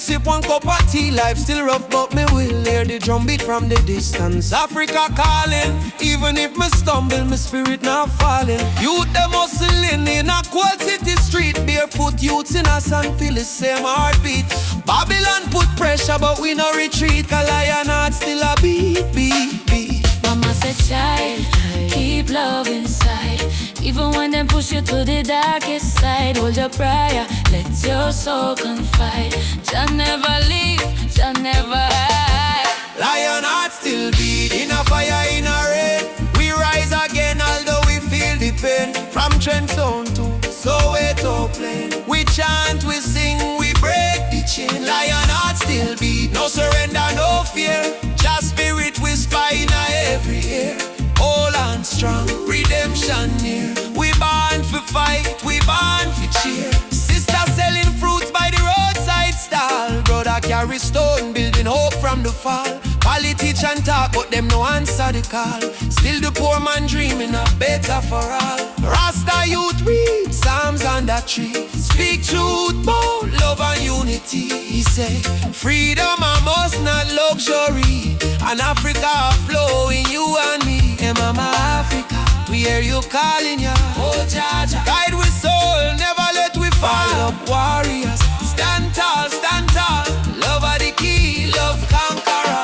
sip one cup of tea. Life still rough, but me will hear the drum beat from the distance. Africa calling, even if me stumble, my spirit not falling. Youth them hustling in a cold city street. Barefoot youths in a sand feel the same heartbeat. Babylon put pressure, but we no retreat. Cause lion heart still a beat, beat, beat. Mama said, child, keep love inside. Even when them push you to the darkest side, hold your prayer, let your soul confide. Jah never leave, Jah never hide. Lion heart still beat, in a fire, in a rain. We rise again, although we feel the pain. From Trenton to Soweto plain, we chant, we sing, we break the chain. Lion heart still beat, no surrender, no fear. Just spirit whisper in every ear. Hold on strong, redemption near. We born for fight, we born for cheer. Sister selling fruits by the roadside stall. Brother carry stone, building hope from the fall. Politician talk, but them no answer the call. Still the poor man dreaming of better for all. Rasta youth read Psalms on that tree. Speak truth, bold love and unity. He say, freedom a must, not luxury. And Africa flow in you and me. Hey mama Africa, we hear you calling ya. Oh Jaja, guide we soul, never let we fall. Up warriors, stand tall, stand tall. Love are the key, love conqueror.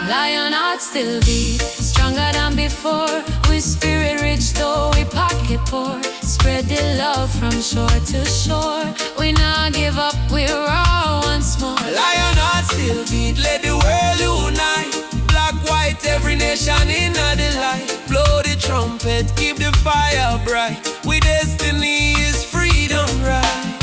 Lion heart still beat, stronger than before. We spirit rich though we pocket poor. Spread the love from shore to shore. We not give up, we're all once more. Lion heart still beat, let the world unite. Black, white, every nation in the light. Blow the trumpet, keep the fire bright. We destiny is freedom, right?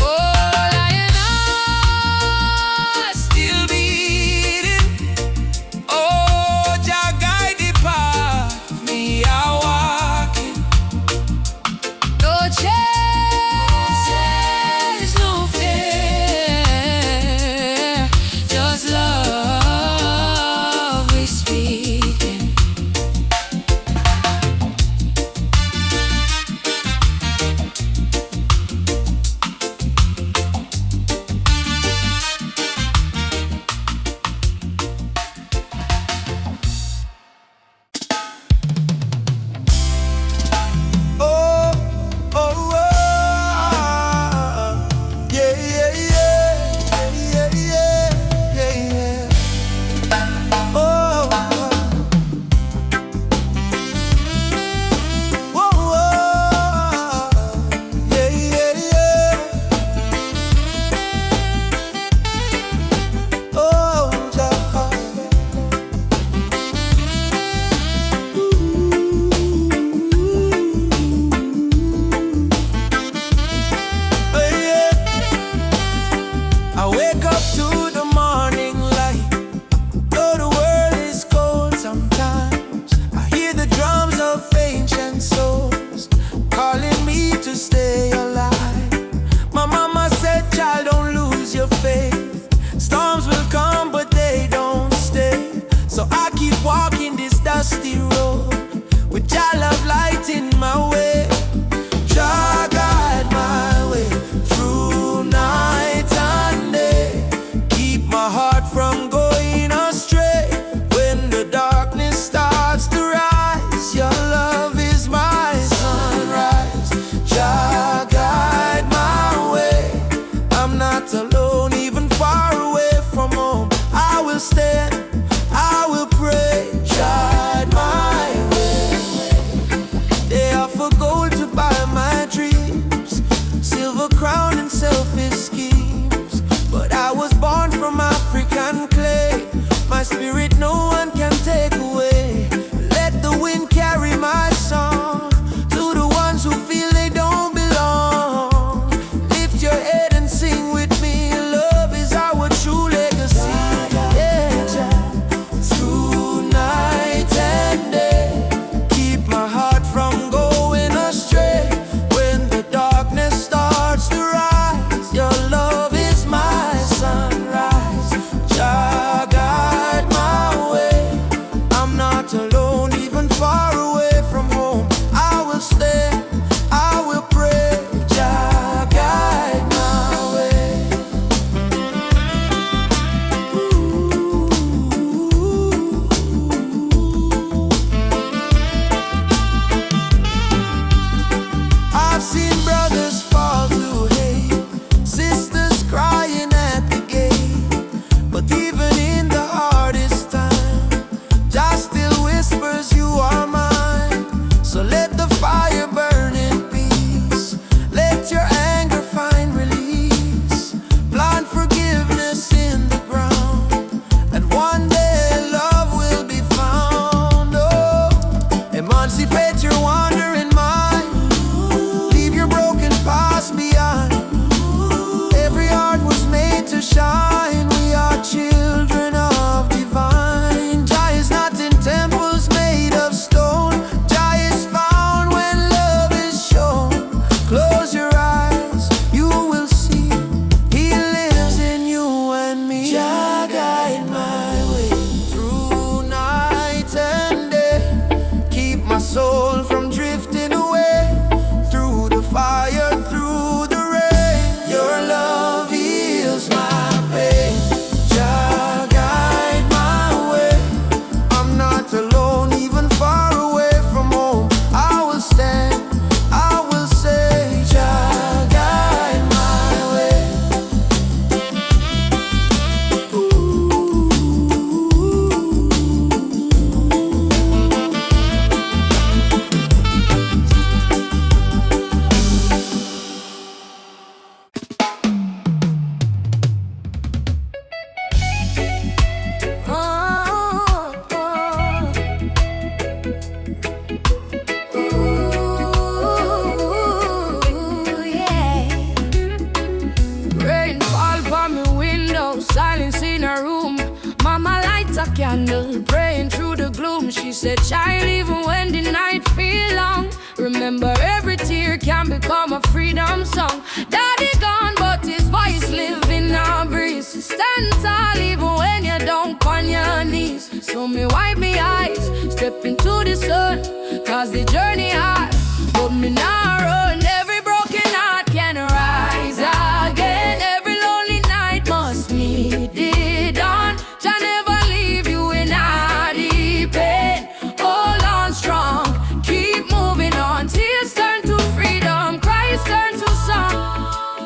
candle, praying through the gloom. She said, child, even when the night feel long, remember every tear can become a freedom song. Daddy gone, but his voice live in our breeze. Stand tall even when you don't on your knees. So me wipe me eyes, step into the sun, cause the journey hard, but me not run. Every broken heart can rise again. Every lonely night must meet the dawn. Jah never leave you in a deep pain. Hold on strong, keep moving on. Tears turn to freedom, cries turn to song.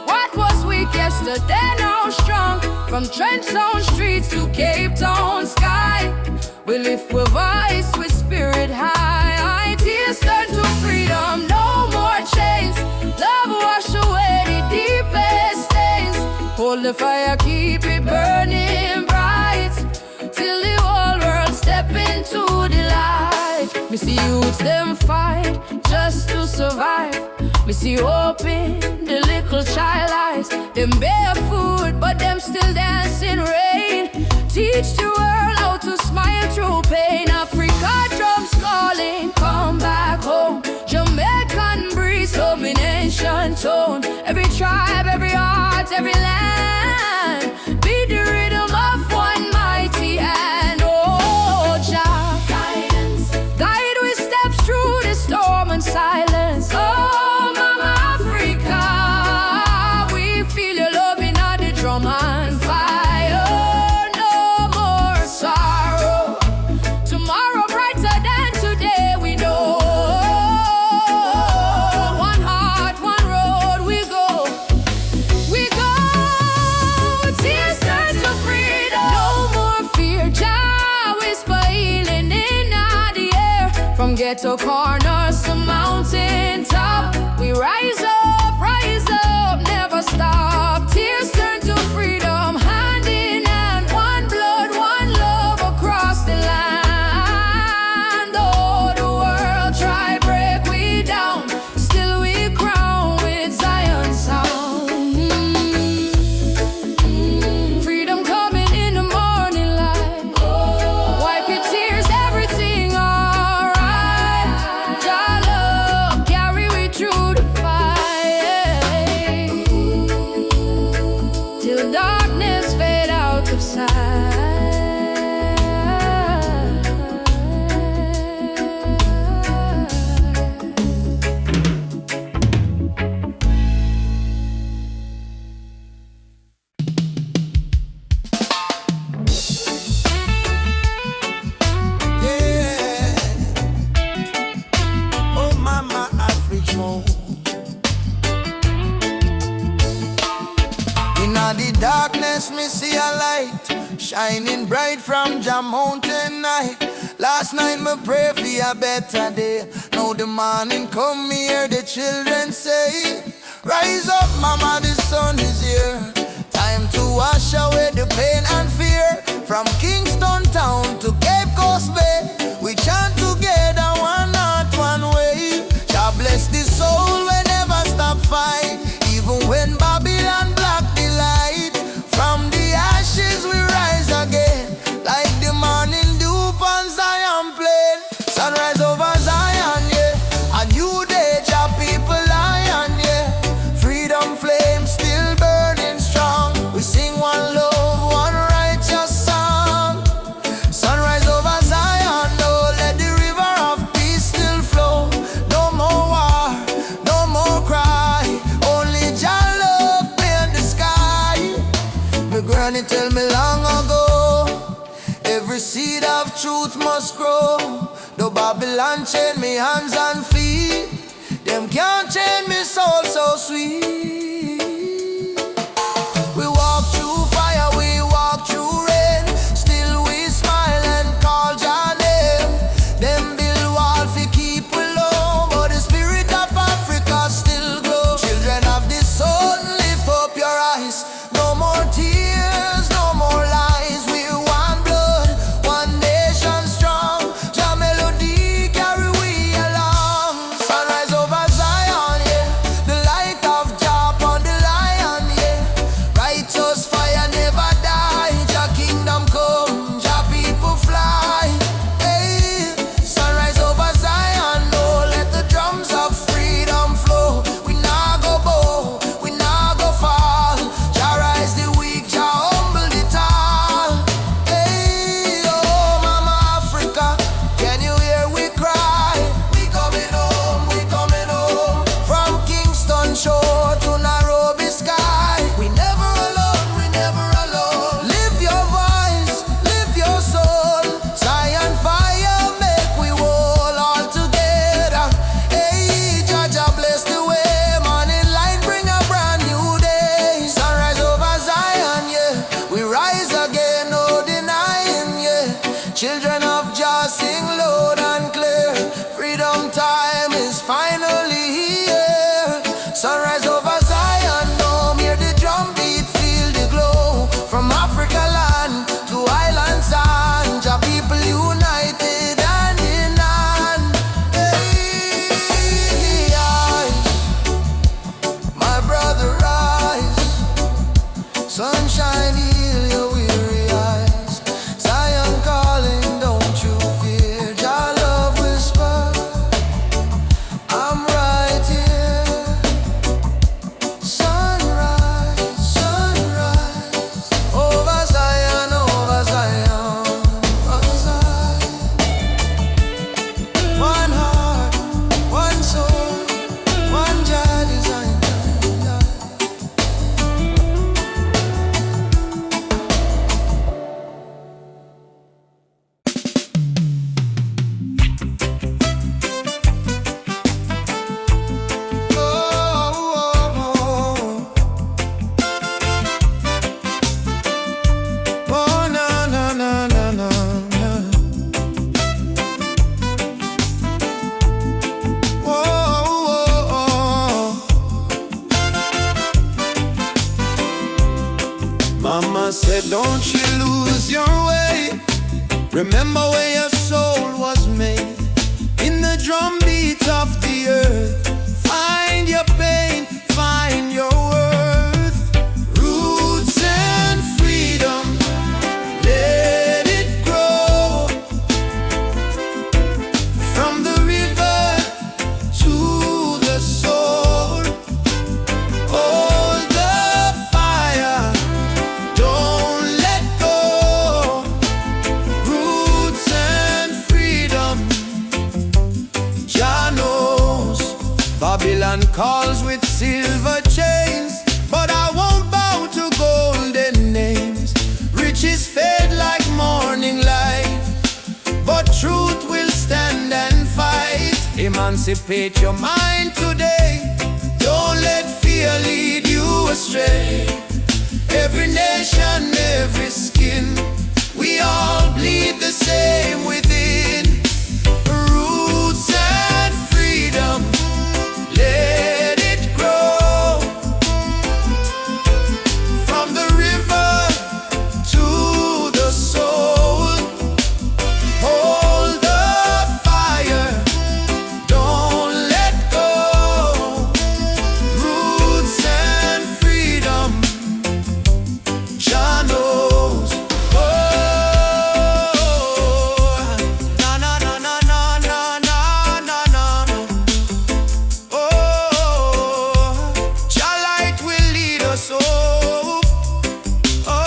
What was weak yesterday now strong. From Trench Zone streets to Cape Town sky, we lift with voice, with spirit high. Tears turn to freedom, no more chains. Love wash away the deepest stains. Hold the fire, keep it burning bright, till the whole world step into the light. Me see youths them fight just to survive. Me see hope in the little child eyes. Them barefoot, but them still dance in rain. Teach the world how to smile through pain. Africa drums calling, come back home. Jamaican breeze, home in ancient tone. Every tribe, every heart, every land, be the rhythm of one mighty hand. Oh, Jah, guidance, guide we steps through the storm and silence. Oh, Mama Africa, we feel your love in all the drum and fire. No more sorrow, tomorrow brighter than today, we know. One heart, one road, we go. We go, tears turn to freedom. No more fear, Jah whisper healing in the air. From ghetto corners to mountain top, we rise up, never stop. Tears turn to freedom, hand in hand, one blood, one love across the land. Oh, the world try break we down, still we crown with Zion sound. Freedom coming in the morning light. Wipe your tears, everything alright. Jah love carry we through the fight, till darkness fade out of sight. Yeah. Oh, Mama Africa. In all the darkness, me see a light shining bright from Jah mountain night. Last night me pray for a better day. Now the morning come, me hear the children say, rise up, Mama, the sun is here. Time to wash away the pain and fear. From Kingston town to Cape Coast Bay, we chant together, one heart, one way. God bless the soul, we never stop fight. Even when Babylon block the light, from the ashes we rise again, like the morning dew on Zion plain. Sunrise over Zion, yeah. A new day, Jah people lion, yeah. Freedom flame still burning strong. We sing one love, one righteous song. Sunrise over Zion, no, let the river of peace still flow. No more war, no more cry, only Jah love paint the sky. My granny tell me long ago, every seed of truth must grow. Though Babylon chain me hands and feet, them can't chain me soul so sweet. We walk through fire, we walk through rain, still we smile and call Jah name. Them build wall fi keep we low, but the spirit of Africa still glow. Children of the sun, lift up your eyes. No more tears, no more lies. We're one blood, one nation strong. Jah melody carry we along. Sunrise over Zion, yeah. The light of Jah upon the Sunshine, heal your weary eyes. Zion calling, don't you fear. Jah love whisper, I'm right here. Sunrise, sunrise, over Zion, over Zion, over Zion. One heart, one soul, one Jah design. Mama said, don't you lose your way. Remember where your soul was made. In the drum beat of the earth, find your pain, find your worth. Roots and freedom, let it grow. From the river to the soul, hold the fire, don't let go. Roots and freedom, Jah knows. Babylon calls with silver chains, but I won't bow to golden names. Riches fade like morning light, but truth will stand and fight. Emancipate your mind today, don't let fear lead you astray. Every nation, every skin, we all bleed the same within. Roots and freedom, let it grow. From the river to the soul, hold the fire, don't let go. Roots and freedom, Jah knows. Oh, na na na na na na na na na. Oh, Jah light will lead us home. Oh.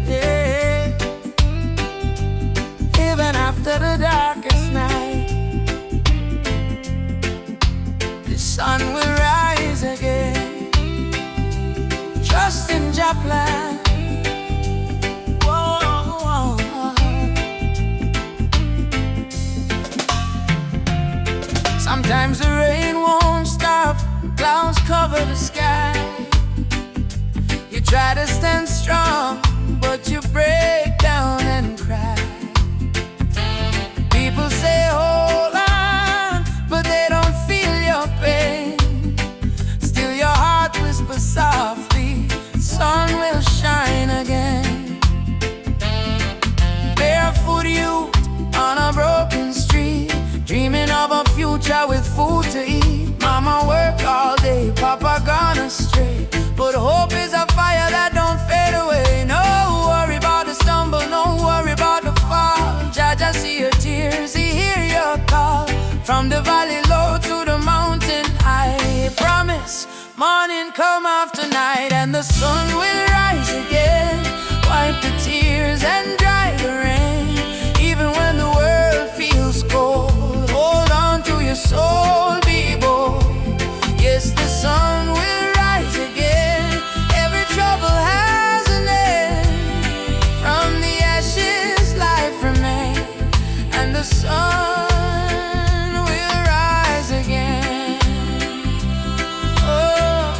Yeah. Even after the darkest night, the sun will rise again. Trust in Jah plan. Whoa. Sometimes the rain won't stop, clouds cover the sky. You try to stand strong, but you break down and cry. People say hold on, but they don't feel your pain. Still your heart whispers softly, sun will shine again. Barefoot youth on a broken street, dreaming of a future with food to eat. Mama work all day, Papa gone astray, but hope is a fire that don't fade away. No worry about the stumble, no worry about the fall. Jah Jah see your tears, He hear your call. From the valley low to the mountain high, promise morning come after night, and the sun will rise again. Wipe the tears and dry the rain. Even when the world feels cold, hold on to your soul, be bold. Yes, the sun will rise again. Every trouble has an end. From the ashes life remains, and the sun will rise again. Oh,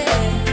yeah.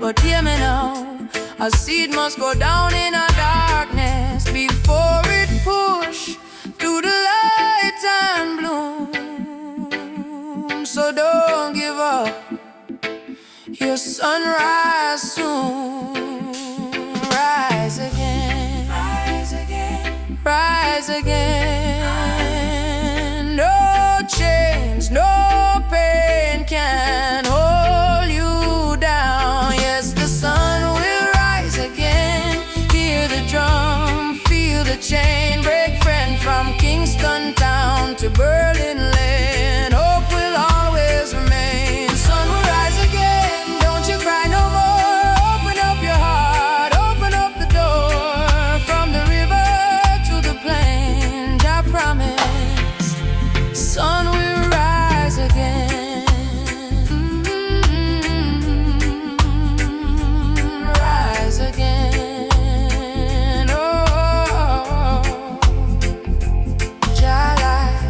But hear me now, a seed must go down in a darkness before it push to the light and bloom. So don't give up, your sunrise soon. Rise again, rise again, rise again. No chains, no pain can hold you down. Yes, the sun will rise again. Hear the drum, feel the chain break. Friend, from Kingston town to Berlin lane, hope will always remain. Sun will rise again, don't you cry no more. Open up your heart, open up the door. From the river to the plain, I promise, sun will rise again. Rise again. Oh, Jah light,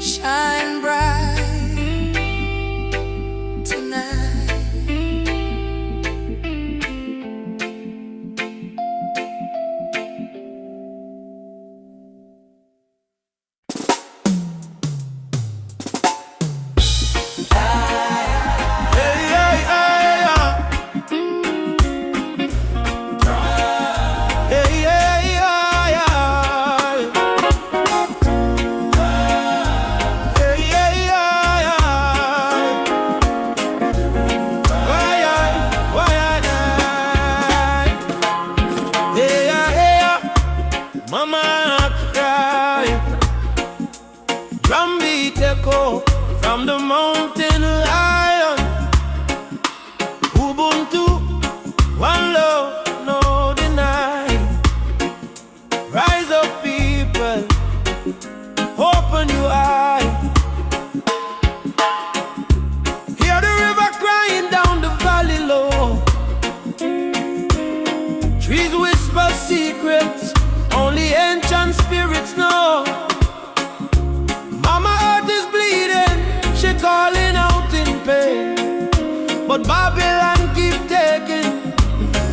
shine bright tonight. Mama cry, drum beat echo from the mountain lion. Ubuntu, one love, no deny. Rise up, people, open your eye. Hear the river crying down the valley low. Trees whisper secrets only ancient spirits know. Mama earth is bleeding, she calling out in pain. But Babylon keep taking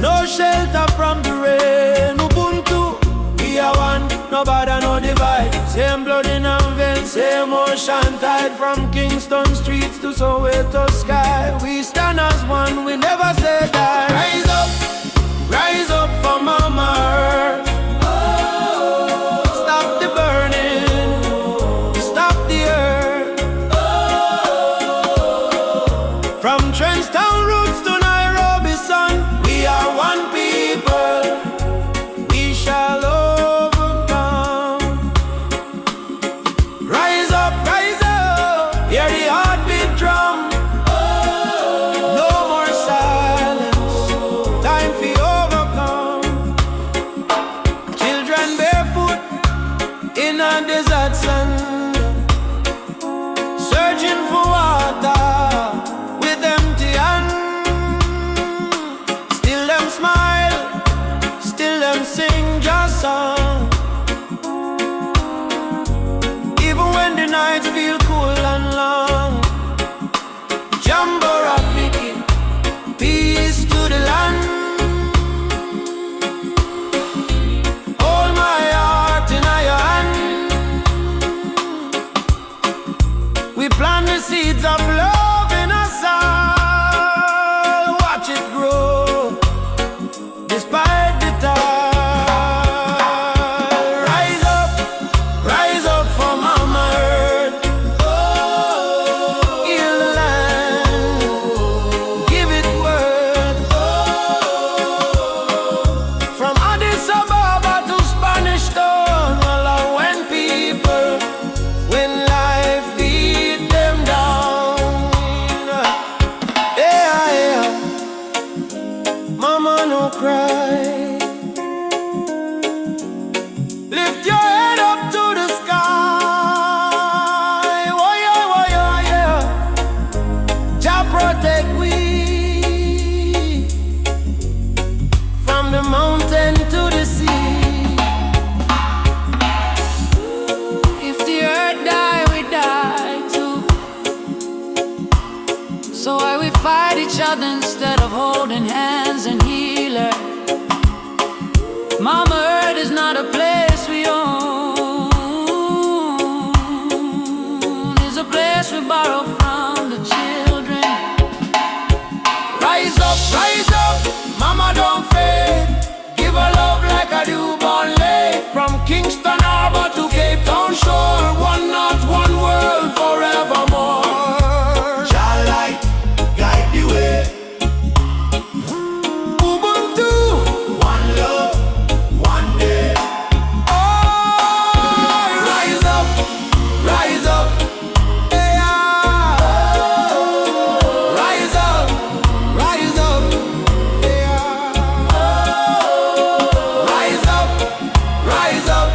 no shelter from the rain. Ubuntu, we are one, no bother, no divide. Same blood in our veins, same ocean tide. From Kingston streets to Soweto sky, we stand as one, we never say die. Rise up for Mama Earth. Stop the burning, stop the earth. From Trenchtown roots to Nairobi sun, we are one people, we shall overcome. Rise up, hear the heartbeat drum. No more silence, time for overcome. Children barefoot in a desert sand, searching for water with empty hands. Still them smile, still them sing just song. Even when the nights feel cool and long. Jambo Rafiki, peace to the land. Hold my heart in your hand. We plant the seeds of love in us all. Watch it grow, despite the tide. Rise up for Mama Earth. Heal the land, give it worth. From Addis Ababa to Spanish Town, all our when people, when life beat them down. Mama Earth is not a place we own, it's a place we borrow from the children. Rise up, mama don't fade. Give her love like a newborn lay. From Kingston Harbor to Cape Town shore, one not one world forevermore. Jah light guide the way. Ubuntu, one love, one day. Oh, rise up, yeah. Rise up, yeah. Rise up.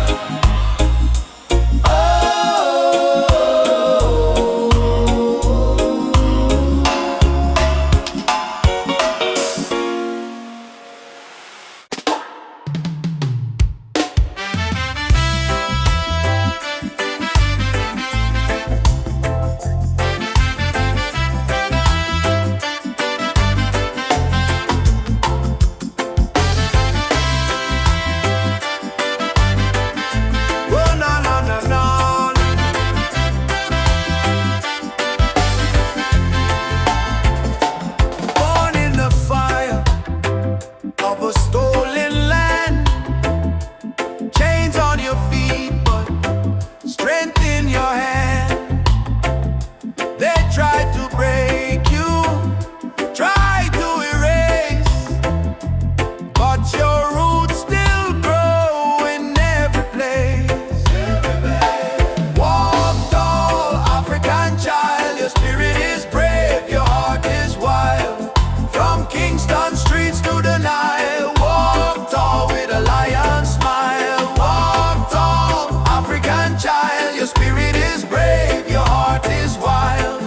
Of a stolen land, chains on your feet, but strength in your hand. They tried to break you, tried to erase, but your roots still grow in every place. Walk tall, African child, your spirit is brave, your heart is wild. From Kingston streets to the Nile, walk tall with a lion smile. Walk tall, African child, your spirit is brave, your heart is wild.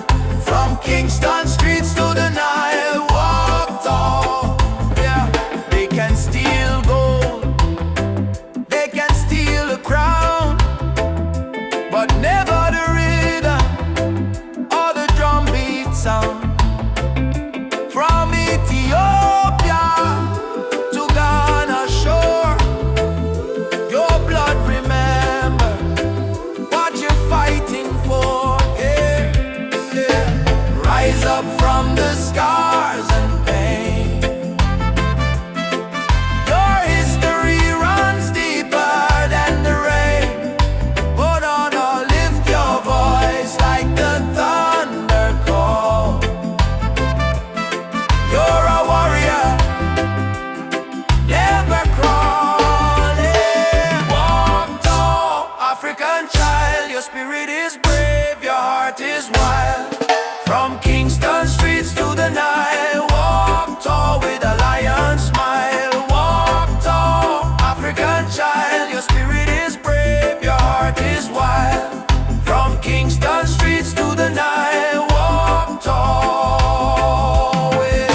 From Kingston streets to the Nile, walk tall. Yeah, they can steal gold, they can steal a crown, but never the rhythm or the drum beat sound. From Ethiopia to Ghana shore, your blood remember what you're fighting for. Yeah, yeah. Rise up from the scars and pain. Your history runs deeper than the rain. Put on or lift your voice like the thunder call. You're a warrior, never crawling. Walk tall, African child, your spirit is brave, your heart is wild. From Kingston streets to the Nile, walk tall with a lion smile. Walk tall, African child, your spirit is brave, your heart is wild. From Kingston streets to the Nile, walk tall with.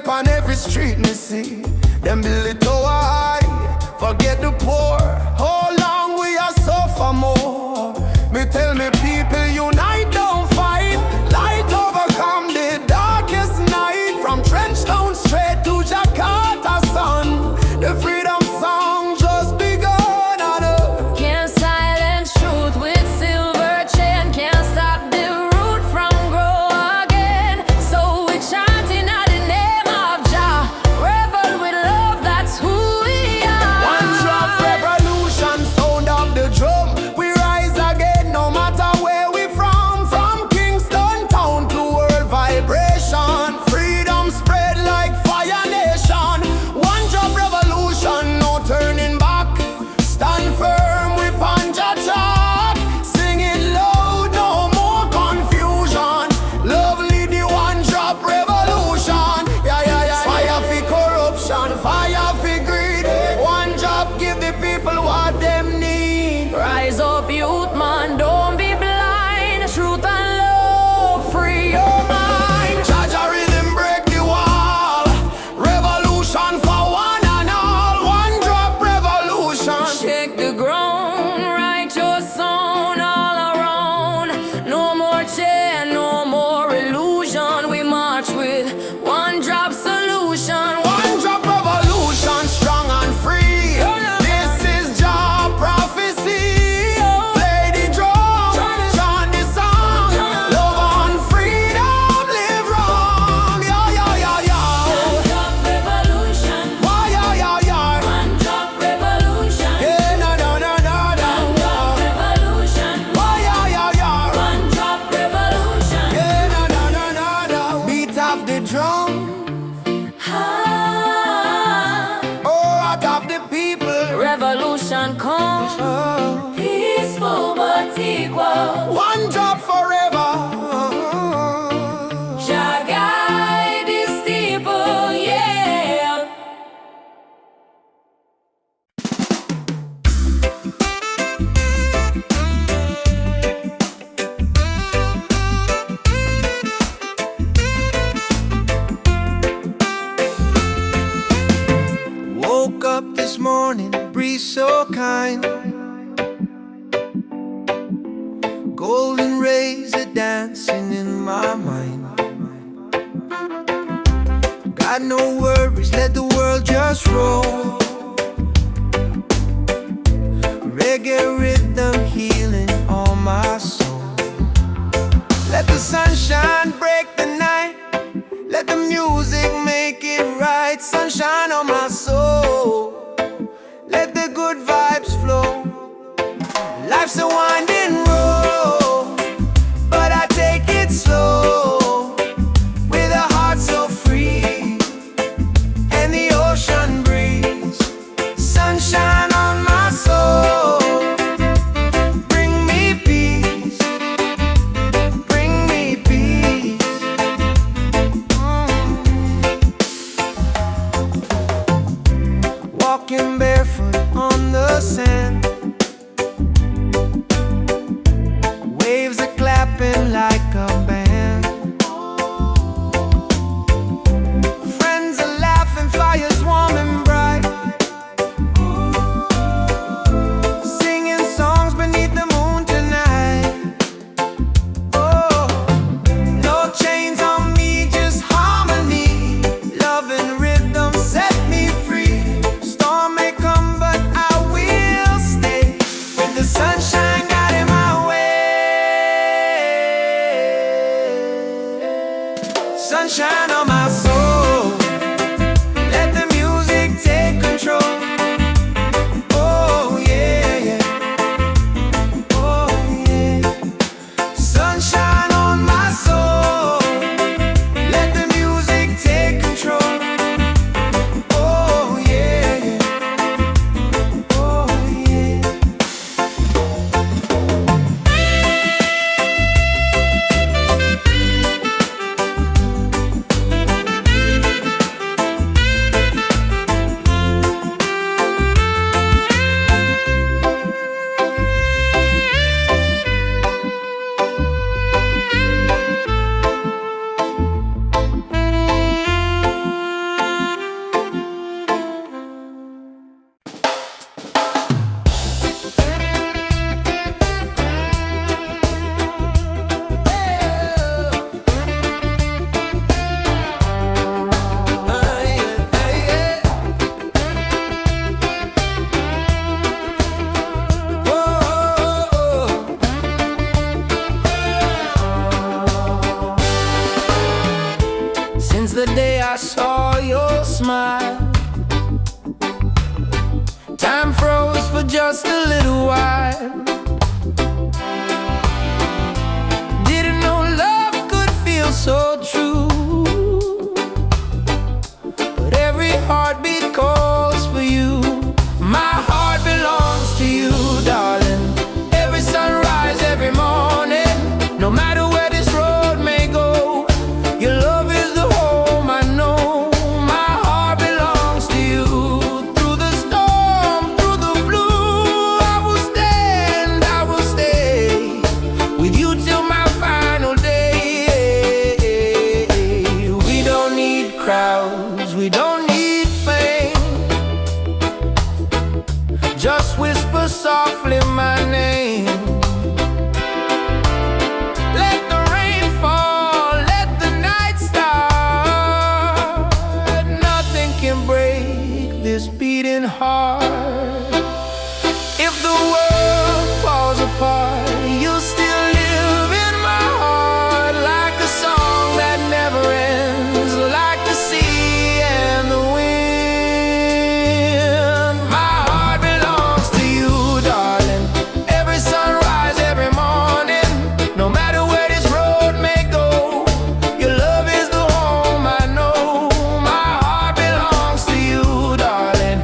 on every street me see. Them build it tower high, forget the poor. How long we are suffer more? Me tell me people unite, don't fight. Light overcome the darkest night. From Trenchtown straight to Jakarta, son. The freedom song just begun. Can't silence truth with silver chain. Can't stop the root from grow again. So we chanting at the name of Jah. Rebel with love, that's who we are. One drop revolution, sound of the drum. We rise again no matter where we from. From Kingston town to world vibration. Freedom spread like fire nation. One drop revolution, no turning back. Stand firm, we punch a chalk. Sing it loud, no more confusion. Lovely the one drop revolution. Yeah, yeah, yeah. Fire for corruption, fire for greed. One drop give the people what them need. Rise up, youth man, don't be blind. Truth and love, free your mind. Charge a rhythm, break the wall. Revolution for one and all. One drop revolution. Shake the ground, write your song all around. No more chain, no more illusion. We march with one drop solution. One drop revolution, strong and free. This is job prophecy. Play the drum, chant the song. Love and freedom, live wrong. Yeah, yeah, yeah, yeah. Drop revolution, Why, yeah, yeah, yeah. one drop revolution. Yeah, no, no, no, no, no. Revolution, Why, yeah, yeah, yeah. one drop revolution. Yeah, no, no, no, no, no. Beat of the drum. Ah, Oh, out of the people. revolution come, Oh. peaceful but equal. One drop forever. Jah guide this people, yeah. Woke up this morning, breeze so kind. Golden rays are dancing in my mind. Got no worries, let the world just roll. Reggae rhythm healing all my soul. Let the sunshine break the night. Let the music make it right. Sunshine on my soul. Let the good vibes flow. Life's a winding road, but I take it slow. With a heart so free and the ocean breeze. Sunshine on my soul. Bring me peace. Bring me peace. Walking barefoot on the sand. Waves are clapping like a band. Friends are laughing, fires warm and bright. Singing songs beneath the moon tonight. Oh, no chains on me, just harmony. Love and rhythm set me free. Storm may come, but I will stay. With the sunshine guiding my way. Sunshine on my soul. Let the music take control. Oh yeah, yeah. Oh yeah. Sunshine on my soul. Let the music take control. Oh yeah, yeah. Oh yeah. day I saw your smile. Time froze for just a little while. Didn't know love could feel so true, but every heartbeat calls for you. My heart belongs to you, darling. Every sunrise, every morning, no matter where this road may go, your love is the home I know. My heart belongs to you. Through the storm, through the blue, I will stand, I will stay with you till my final day. We don't need crowds, we don't need fame. Just whisper softly my name. Let the rain fall, let the night start. Nothing can break this beating heart. If the world falls apart, you'll still live in my heart, like a song that never ends, like the sea and the wind. My heart belongs to you, darling. Every sunrise, every morning, no matter where this road may go, your love is the home I know. My heart belongs to you, darling.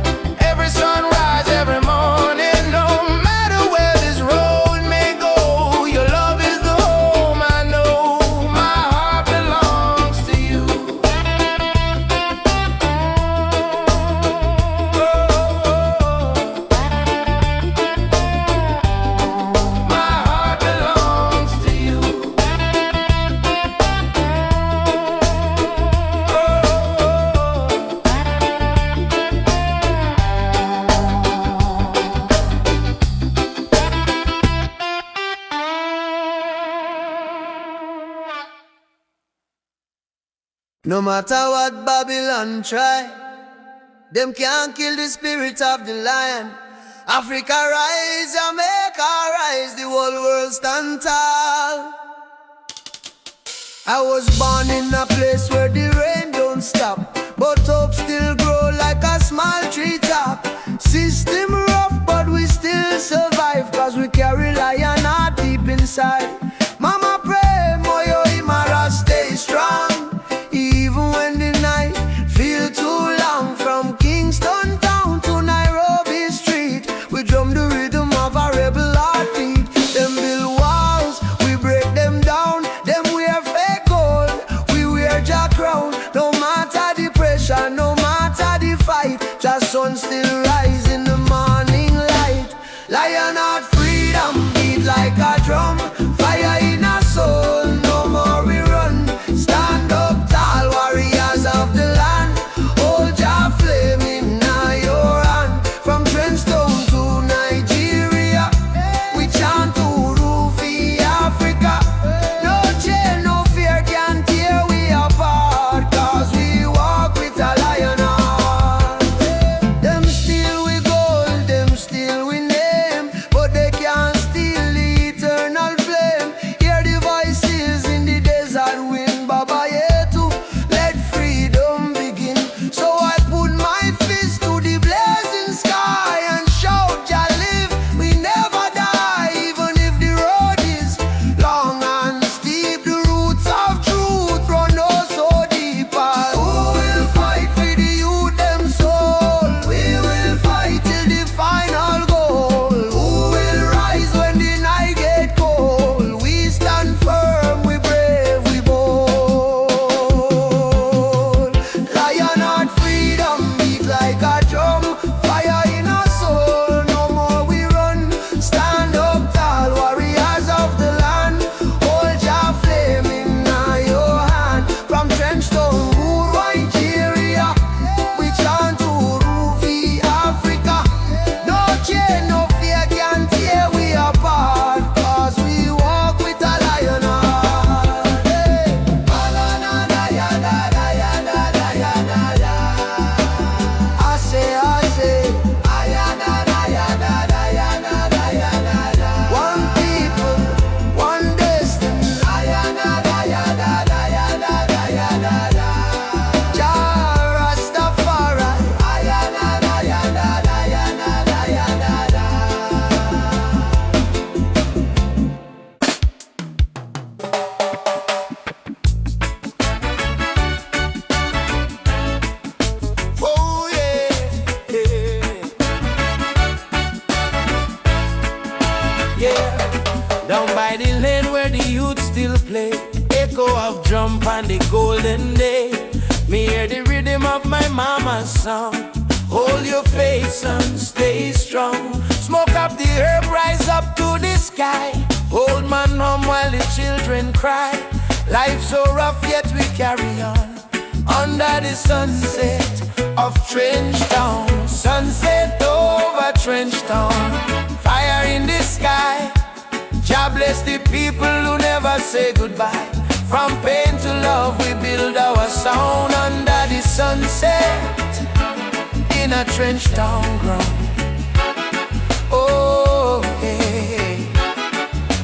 Every sunrise, every morning, no matter where this road may go, your love is the home I know. My heart belongs to you. My heart belongs to you. No matter what Babylon try, them can't kill the spirit of the lion. Africa rise, Jamaica rise, the whole world stand tall. I was born in a place where the rain don't stop, but hope still grow like a small treetop. System rough, but we still survive, cause we carry lion heart deep inside. Mama pray, Moyo Imara stay strong, even when the night feel too long. From Kingston town to Nairobi street, we drum the rhythm of a rebel heartbeat. Them build walls, we break them down. Them wear fake gold, we wear Jack crown. No matter the pressure, no matter the fight, just sun still rise in the morning light. Lion heart freedom beat like a drum. Fire echo of drum on the golden day. Me hear the rhythm of my mama's song. Hold your faith, son, stay strong. Smoke up the herb, rise up to the sky. Old man home while the children cry. Life so rough, yet we carry on. Under the sunset of Trench Town. Sunset over Trench Town. Fire in the sky. God bless the people who never say goodbye. From pain to love, we build our sound. Under the sunset in a Trench Town ground. Oh, hey.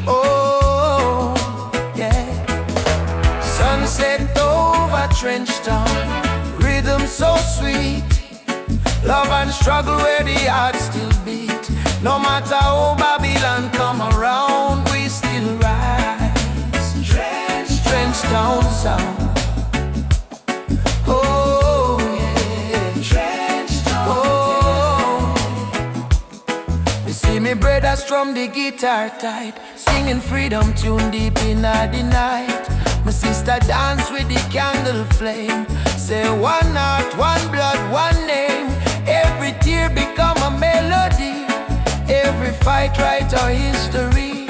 Oh, yeah. Sunset over Trench Town. Rhythm so sweet. Love and struggle where the heart still beat. No matter how Babylon come around, we still rise. Trench Town sound. Oh, yeah. Trench Town. Oh. You see me brother strum the guitar tight, singing freedom tune deep in the night. My sister dance with the candle flame. Say one heart, one blood, one name. Every tear become a melody. Every fight write our history.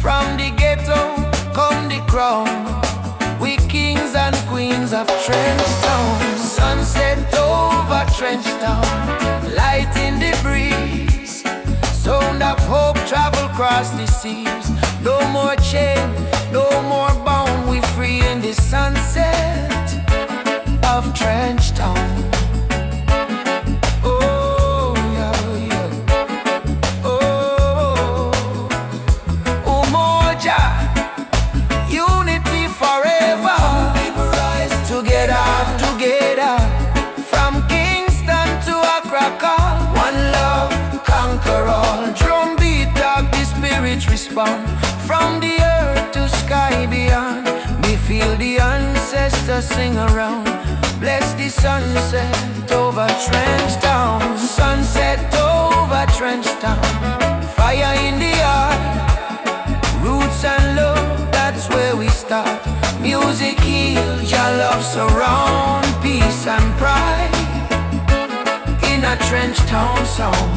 From the ghetto come the crown. We kings and queens of Trench Town. Sunset over Trench Town. Light in the breeze. Sound of hope travel across the seas. No more chain, no more bound. We free in the sunset of Trench Town. Oh, yeah, yeah. Oh, Umoja, unity forever. People rise together, together. From Kingston to Accra, one love, conquer all. Drum beat up, the spirit respond. From the earth to sky beyond, we feel the ancestors sing around. Bless the sunset over Trench Town. Sunset over Trench Town. Fire in the heart. Roots and love, that's where we start. Music heals, your love surround. Peace and pride in a Trench Town sound.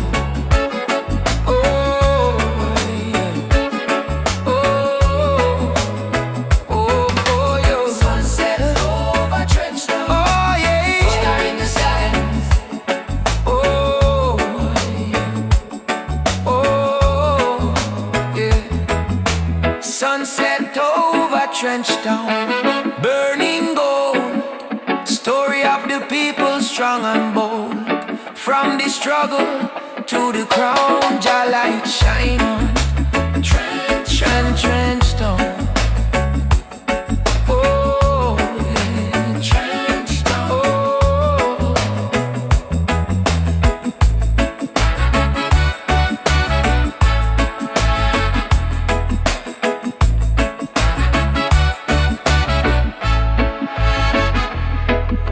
Sunset over Trench Town, burning gold. Story of the people strong and bold. From the struggle to the crown, your light shine on Trench Town. Oh, yeah. Trench Town. Oh.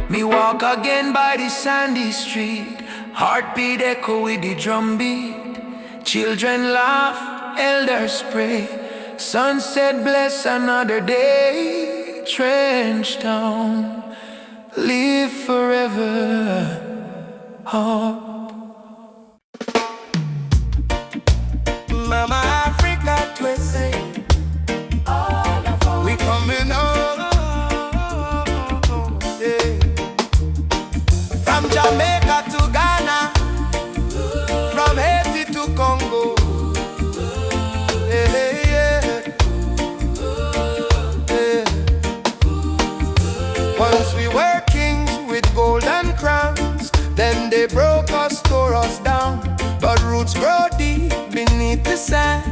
Me walk again by the sandy street. Heartbeat echo with the drum beat. Children laugh, elders pray. Sunset bless another day. Trench Town, live forever. Oh. Mama Africa twisted. We coming home, yeah. From Jamaica to Ghana, from Haiti to Congo, yeah, yeah, yeah. Once we were kings with golden crowns, then they broke us, tore us down. But roots grow deep beneath the sand.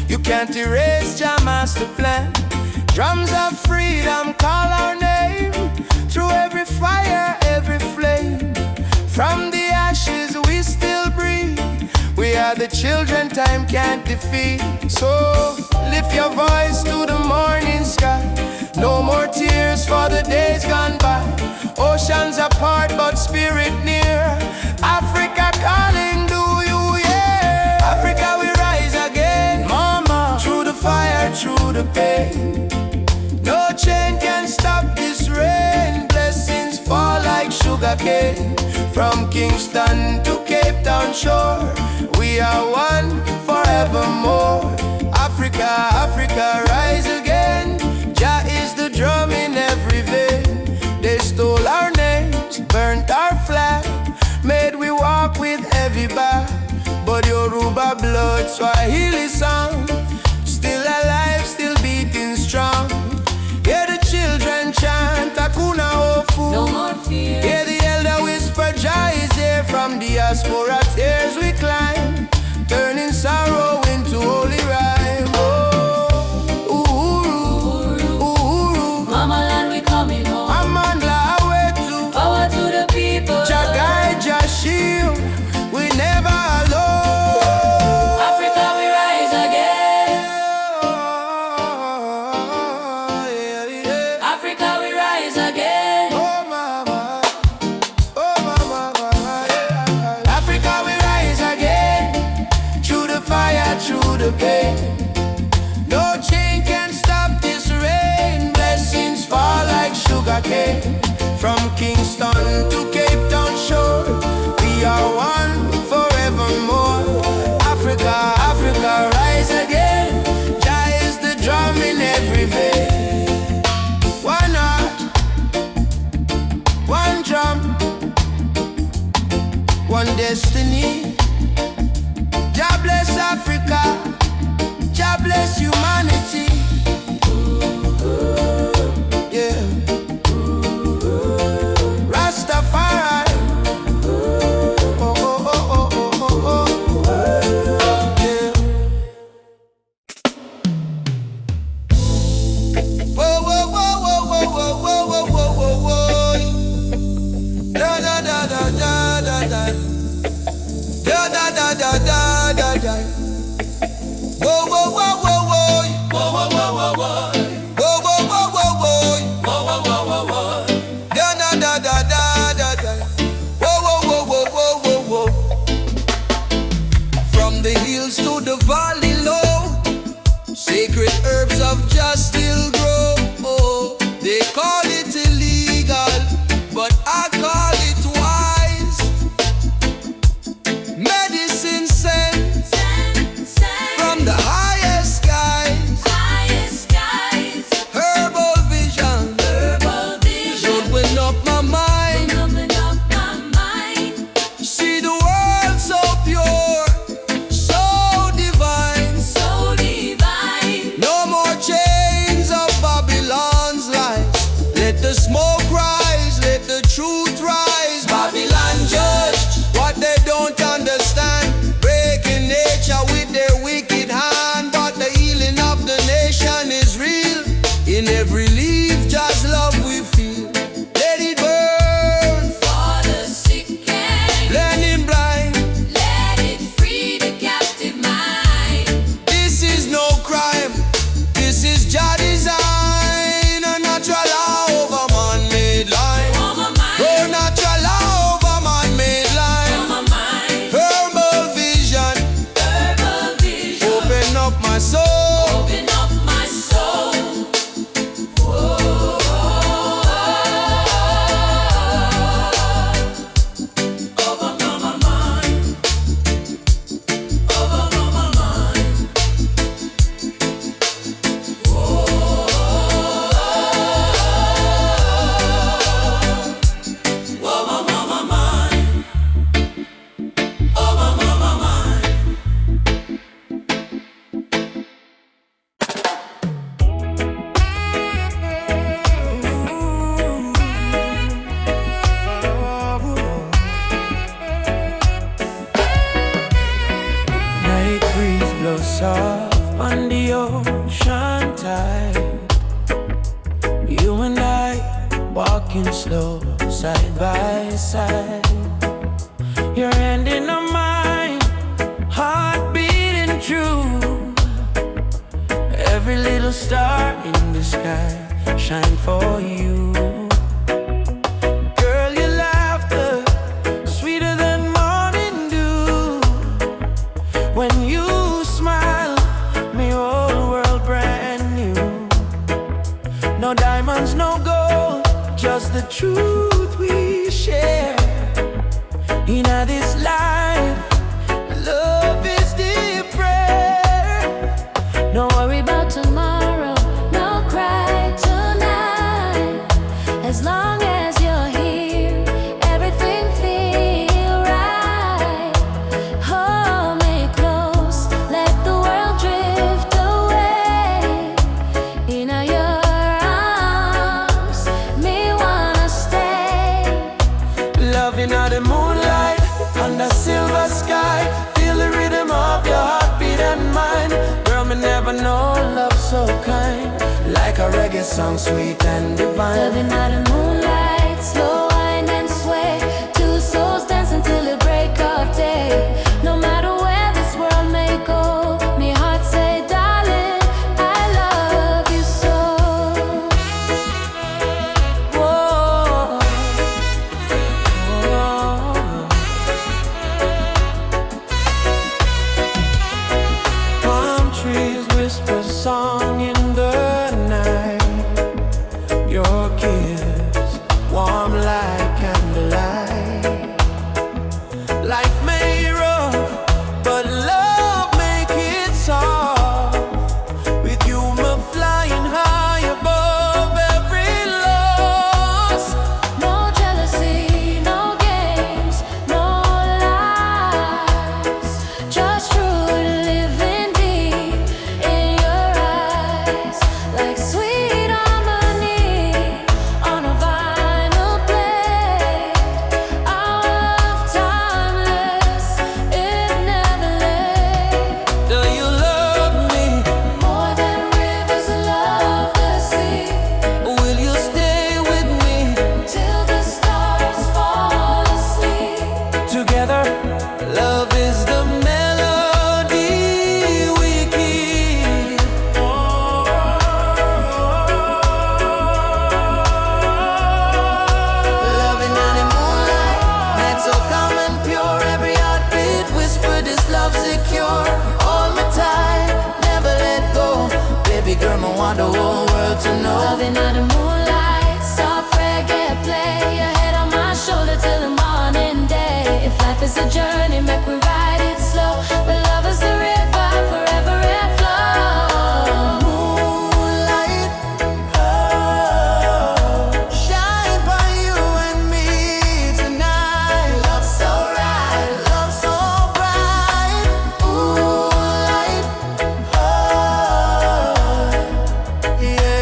You can't erase your master plan. Drums of freedom call our name. Through every fire, every flame. From the ashes we still breathe. We are the children time can't defeat. So lift your voice to the morning sky. No more tears for the days gone by. Oceans apart but spirit near. Africa calling, do you hear? Africa we rise again, mama. Through the fire, through the pain. No change. sugarcane. From Kingston to Cape Town shore, we are one forevermore. Africa, Africa, rise again. Jah is the drum in every vein. They stole our names, burnt our flag, made we walk with heavy back. But Yoruba blood, Swahili song, still alive, still beating strong. Hear the children chant Hakuna Hofu. No more fear. Hear the elder whisper, Jah is here. From diaspora tears we climb, turning sorrow into holy rhyme. Oh, Uhuru, Uhuru, Mama land, we coming home. Amandla Awetu, Power to the people. Jah guide, Jah shield, we never alone. Africa, we rise again. Africa, we rise again. Oh mama, yeah. Africa we rise again, through the fire, through the pain. No chain can stop this rain. Blessings fall like sugar cane. From Kingston to Cape Town shore, we are one forevermore. Africa, Africa, rise again. Jah is the drum in every vein. One heart, one drum, one destiny. Jah bless Africa, Jah bless humanity. Yeah. Rastafari. Oh, oh, oh, oh, oh, oh. Yeah. Whoa, whoa, whoa, whoa, whoa, whoa, whoa, whoa, whoa. Da da da da da da da. Da da da da da da da. Whoa, whoa, whoa, whoa, whoa. Whoa, whoa, whoa, whoa, whoa. Whoa, whoa, whoa, whoa, whoa. Whoa, whoa, whoa, whoa, whoa. Da da da da da da da. Whoa, whoa, whoa, whoa, whoa, whoa. From the hills to the valley low, sacred herbs of Jah still grow. Oh, they call it illegal, but I call it wise. Medicine sent from the highest skies. Herbal vision open up my mind. See the world so pure, so divine. No more chains of Babylon's lies. Let the smoke rise, let the truth rise. Babylon judge what they don't understand, breaking nature with their wicked hand. But the healing of the nation is real. In every leaf, just love we feel. Let it burn, For the sick and blending blind. let it free the captive mind. This is no crime, this is Jah design. A natural law over man-made line. On my mind, Oh, natural law over man-made line. on my mind. Herbal vision, Herbal vision. open up my soul. Open up my soul. Whoa. Over my mind. Over my mind. Over my mind. Over my mind. Night breeze blows soft on the ocean tide. You and I walking slow, side by side. Your hand in mine, heart beating true. Every little star in the sky shine for you. Girl, your laughter sweeter than morning dew. When you smile, me whole world brand new. No diamonds, no gold, just the truth we share. in this life. Love is the prayer. Don't worry about tomorrow, no cry tonight. As long as you're here, everything feel right. Hold me close, let the world drift away. In your arms, me wanna stay. Loving out the moonlight, under silver sky. Feel the rhythm of your heartbeat and mine. Girl, me never know love so kind. Like a reggae song, sweet and divine. Loving out the moonlight, slow wind and sway. Two souls dancing till the break of day. No matter where this world may go, me heart say, darling, I love you so. Whoa. Palm trees whisper song in the night. Your kiss warm like candlelight. Life may rough, but love make it soft. With you, me flying high above every loss. No jealousy, no games, no lies. Just true living deep in your eyes. Like sweet harmony on a vinyl plate. Our love timeless, it never late. Do you love me? More than rivers love the sea. Will you stay with me? Till the stars fall asleep. Together, love is the melody we keep. Loving in the moonlight, night so calm and pure. Every heartbeat whisper this love secure. Hold me tight, never let go. Baby girl, I want the whole world to know. Loving under moonlight, soft reggae play. Your head on my shoulder till the morning day. If life is a journey, make we ride it slow. But love is the river, forever it flows. Moonlight, oh, shine by you and me tonight. Love so right, love so bright. Moonlight, oh, yeah,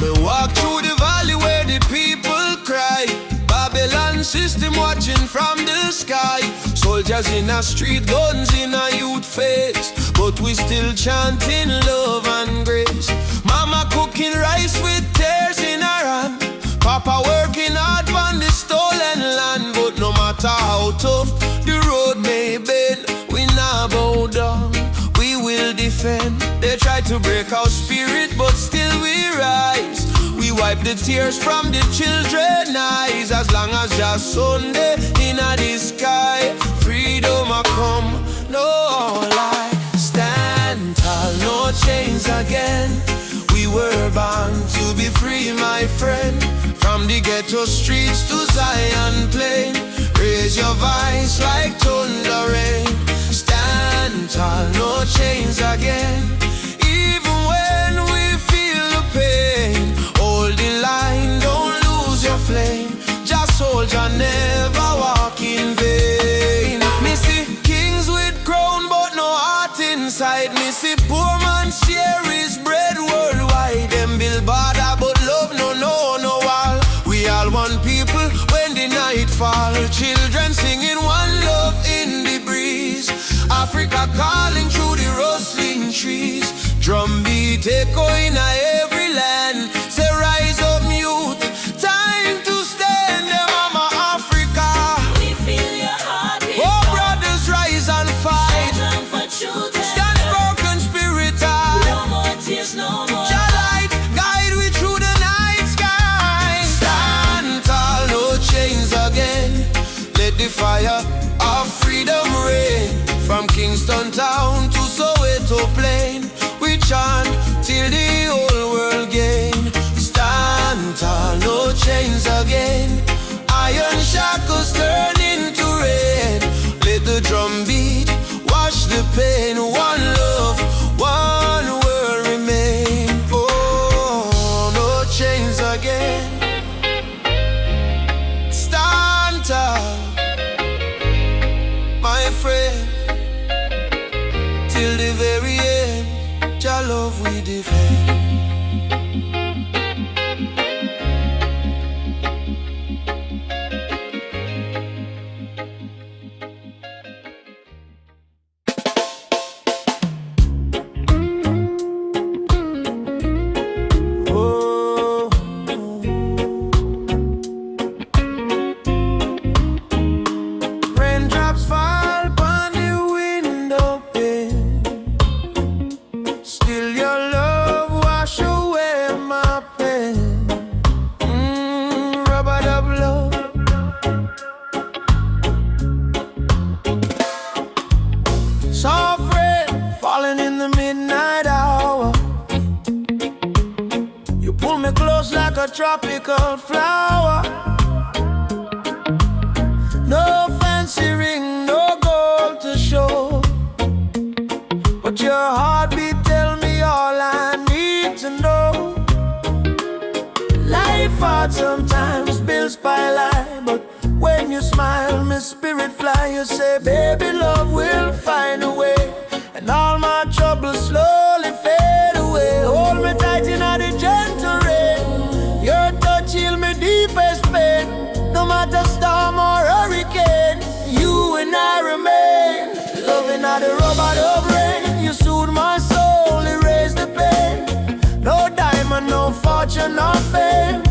Me walk through the valley where the people cry. Babylon system watching from the sky. Soldiers in a street, guns in a youth face. But we still chanting love and grace. Mama cooking rice with tears in her hand. Papa working hard on the stolen land. But no matter how tough the road may bend, we not bow down, we will defend. They try to break our spirit, but still we rise. We wipe the tears from the children's eyes. As long as just Sunday in the sky, freedom a come, no lie. Stand tall, no chains again. We were born to be free, my friend. From the ghetto streets to Zion plain, raise your voice like thunder rain. Stand tall, no chains again. Even when we feel the pain, hold the line, don't lose your flame. Just soldier, never walk in vain. Me see kings with crown but no heart inside. Me see poor man share his bread worldwide. Them build border but love no wall. We all one people when the night fall. Children singing one love in the breeze. Africa calling through the rustling trees. Drum beat echo in every land. Say rise up youth, time to stand. Mama Africa, tropical flower. No fancy ring, no gold to show, but your heartbeat tell me all I need to know. Life hard sometimes, bills pile high, but when you smile, my spirit fly. You say, baby, love will find a way, and all my troubles slowly fade away. Hold me tight in the gentle rain. Your touch heal me deepest pain. No matter storm or hurricane, you and I remain. Loving at the rubber of rain. You soothe my soul, erase the pain. No diamond, no fortune, no fame,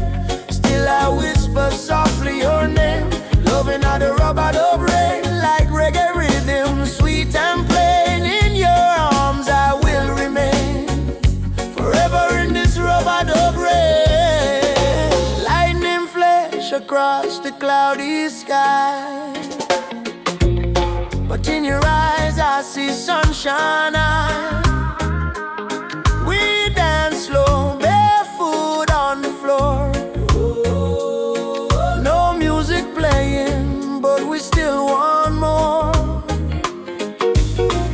still I whisper softly your name. Loving at the rubber of rain, like reggae rhythm, sweet and plain. In your arms I will remain, forever in this rubber of rain. Lightning flash across the cloudy sky, but in your eyes I see sunshine. We dance slow, barefoot on the floor. No music playing, but we still want more.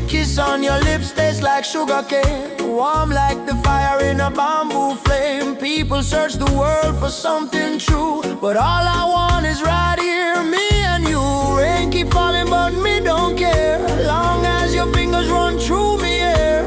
Kiss on your lips tastes like sugar cane, warm like the fire in a bamboo flame. People search the world for something true, but all I want is right here, me and you. Rain keep falling, but me don't care, long as your fingers run through me here.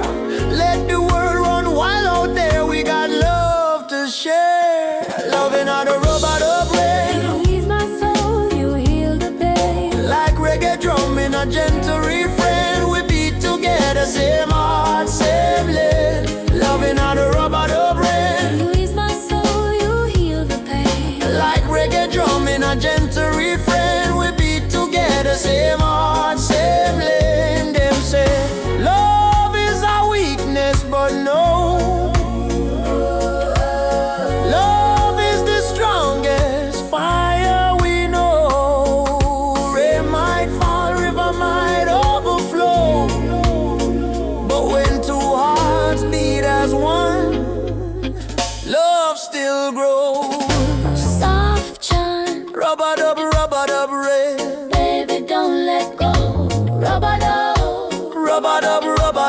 Let the world run wild out there, we got love to share. Loving on the robot of rain. You ease my soul, you heal the pain. Like reggae drum in a gentle refrain, we beat together, same heart, same lane. Loving on the robot of rain. You ease my soul, you heal the pain. Like reggae drum in a gentle refrain, we beat together, same heart, same lane. Them say love is a weakness, but no, love is the strongest fire we know. Rain might fall, river might overflow, but when two hearts beat as one, love still grows. Soft chant, Rubber dub rain. baby, don't let go. Rubber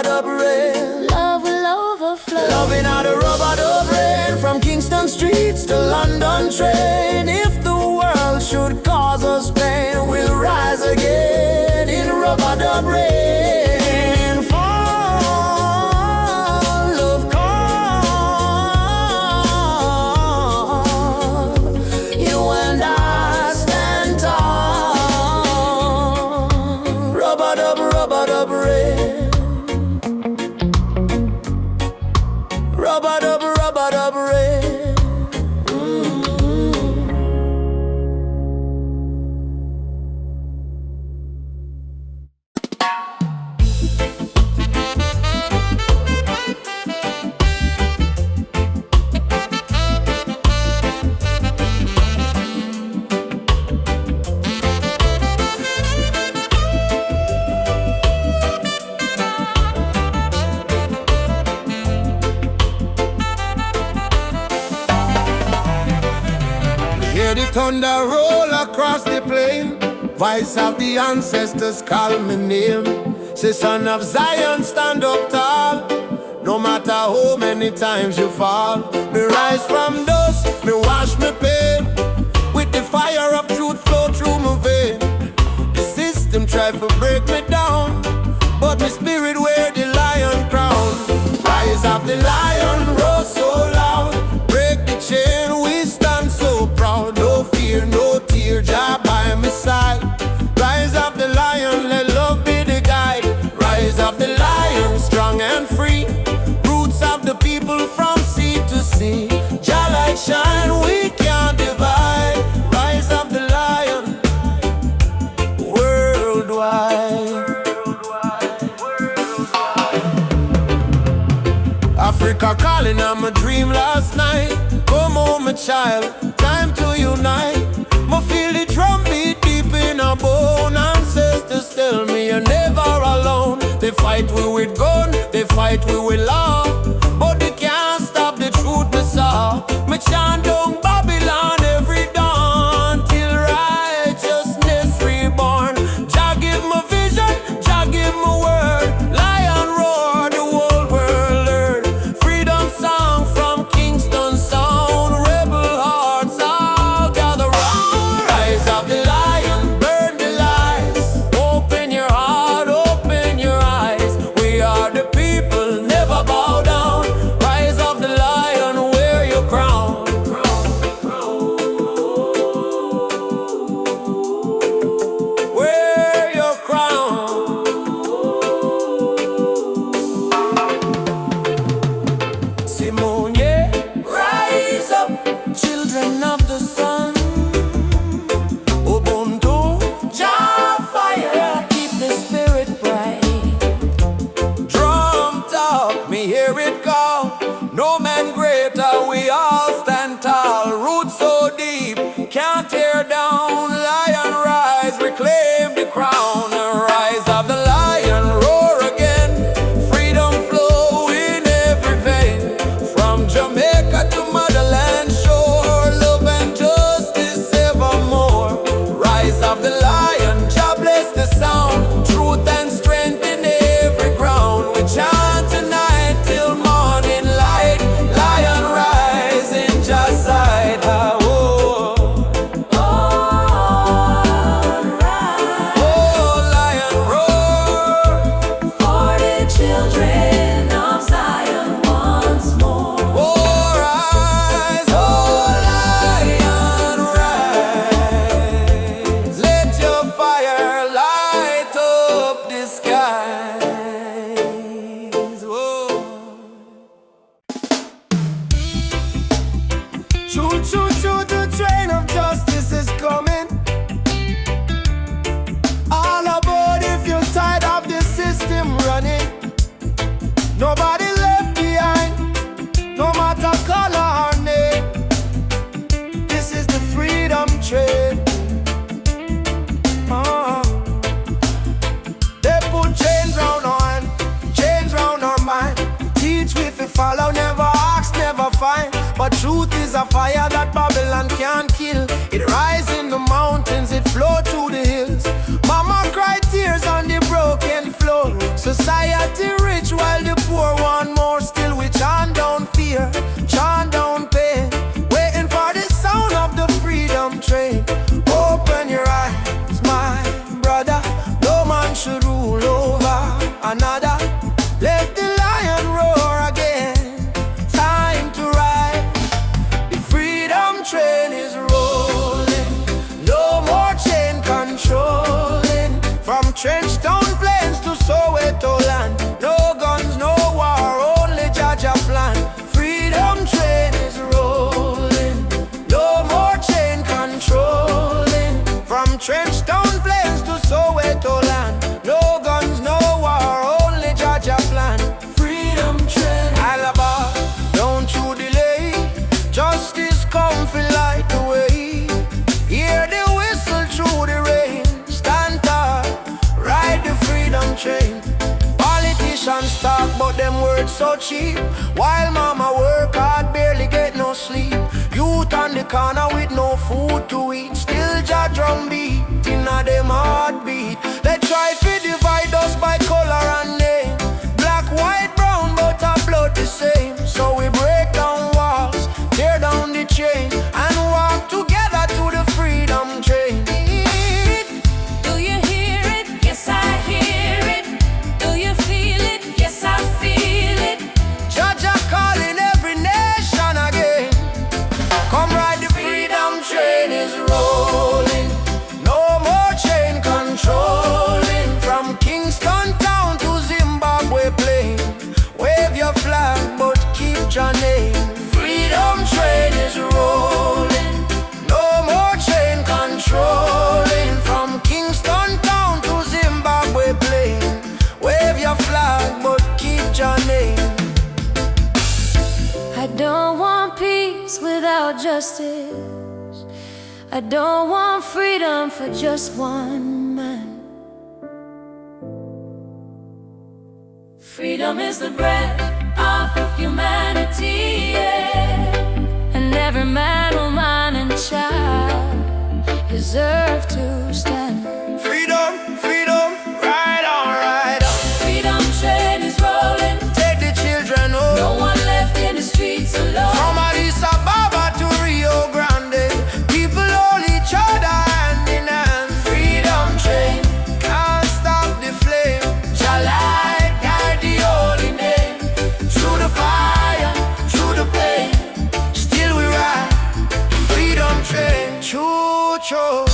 dub Rain. love will overflow. Loving out the rubber dub rain, from Kingston streets to London train. If the world should cause us pain, we'll rise again in rubber dub rain. Fall, love come, you and I stand tall. Rubber dub rain. Rubber dub rain. Hear the thunder roll across the plain, voice of the ancestors call me name. Say, son of Zion, stand up tall, no matter how many times you fall. Me rise from dust, me wash me pain, with the fire of truth flow through my vein. The system try to break me down, but my spirit wear the lion crown. Rise of the lion, roar so loud, break the chain, we stand so proud. No fear, no tear, Jah by my side. Rise of the lion, let love be the guide. Rise of the lion, strong and free, roots of the people from sea to sea. Jah light shine, we can't divide. Rise of the lion, worldwide. Africa calling, I'm a dream last night. Come home, my child, time to unite. Me feel the drum beat deep in our bone. Ancestors tell me you're never alone. They fight we with gun, they fight we with law, but they can't stop the truth me saw. Me chant down claim the crown. Rise of the lion, roar again. Freedom flow in every vein. From Jamaica to motherland shore, love and justice evermore. Rise of the lion, Jah bless the sound. Truth and strength in every ground. We chant tonight till morning light. Lion rise in Jah's side. Choo-choo-choo, the train of justice is coming. All aboard if you're tired of the system running. Nobody left behind, no matter color or name. This is the freedom train. They put chains round our hand, chains round our mind. Teach we fi follow, never ask, never find. But truth is a fire that Babylon can't kill. It rise in the mountains, it flow through the hills. Mama cry tears on the broken floor. Society rich while the poor want more. Still we chant down fear, chant down pain, waiting for the sound of the freedom train. Open your eyes, my brother. No man should rule over another. Let the lion roar again. Time to ride. The freedom train is rolling. No more chain controlling. From Trenchtown Plains to Soweto land. No guns, no war, only Jah plan. Freedom train is rolling. No more chain controlling. From Trenchtown Plains to Soweto land. No guns, no war, only Jah plan. Freedom train. Alaba, don't you delay. Justice come fi light the way. Hear the whistle through the rain. Stand tall, ride the freedom train. Politicians talk but them words so cheap. While mama work hard, barely get no sleep. Youth on the corner with no food to eat. Still Jah drum beat inna them heartbeat. They try to divide us by color and name. Black, white, brown, but our blood the same. So we break down walls, tear down the chain, and walk together to the freedom train. Do you hear it? Yes, I hear it. Do you feel it? Yes, I feel it. Jah calling every nation again. Come ride the freedom train is rolling. No more chain controlling. From Kingston town to Zimbabwe plain. Wave your flag but keep your name. Freedom train is rolling. No more chain controlling. From Kingston town to Zimbabwe plain. Wave your flag but keep your name. I don't want peace without justice. I don't want freedom for just one man. Freedom is the breath of humanity, yeah. And every man, woman, and child deserve to stand. Freedom, freedom, ride on, ride on. Freedom train is rolling. Take the children home. No one left in the streets alone. From Addis Ababa to Rio Grande, people hold each other hand in hand. Freedom train, can't stop the flame. Jah light guide the holy name. Through the fire, through the pain, still we ride. Freedom train, choo-choo.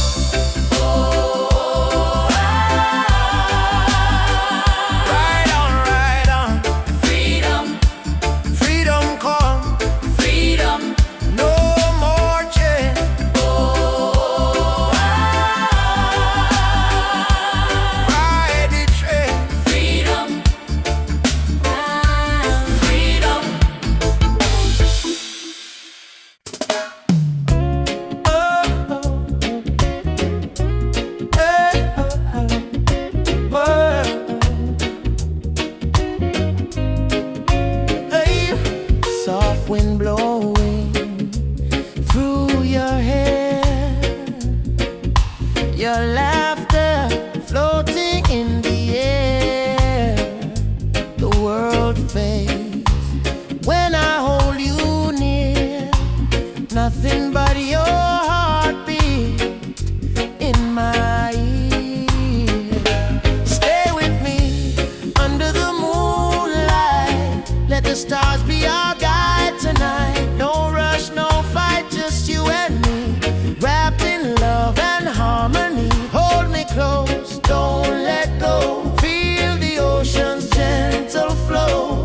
your laughter floating in the air. The world fades when I hold you near. Nothing but your heartbeat in my ear. Stay with me under the moonlight. Let the stars be our guide tonight. No rush, no fight, just you and me, wrapped in love and harmony. Hold me close, don't let go. Feel the ocean's gentle flow.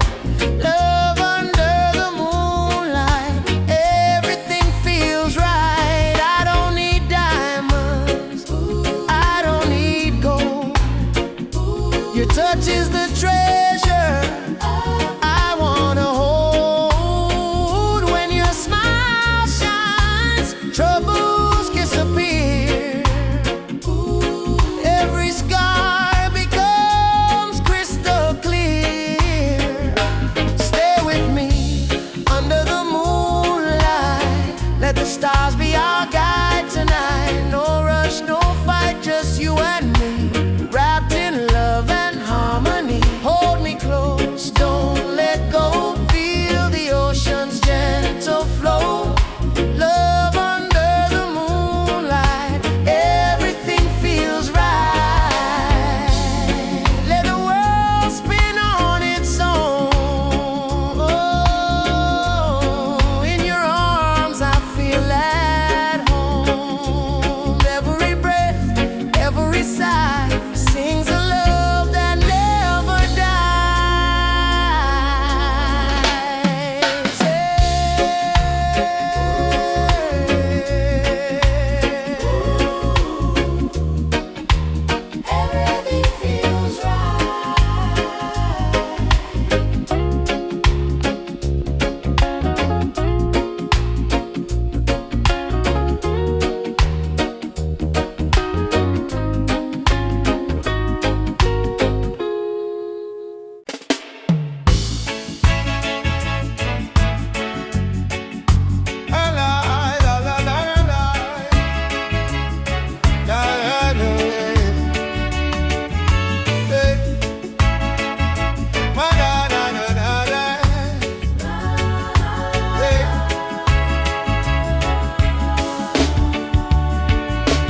Love under the moonlight, everything feels right. I don't need diamonds, I don't need gold. Your touch is the treasure I wanna hold. When your smile shines, troubles disappear. Every scar becomes crystal clear. Stay with me under the moonlight. Let the stars be our guide tonight. No rush, no fight, just you and me, wrapped in love and harmony. Hold me close, don't let go. Feel the ocean's gentle flow. Love under the moonlight, everything feels right. Let the world spin on its own. Oh, in your arms I feel at home. Every breath, every sigh sings a love that never dies. Everything feels right.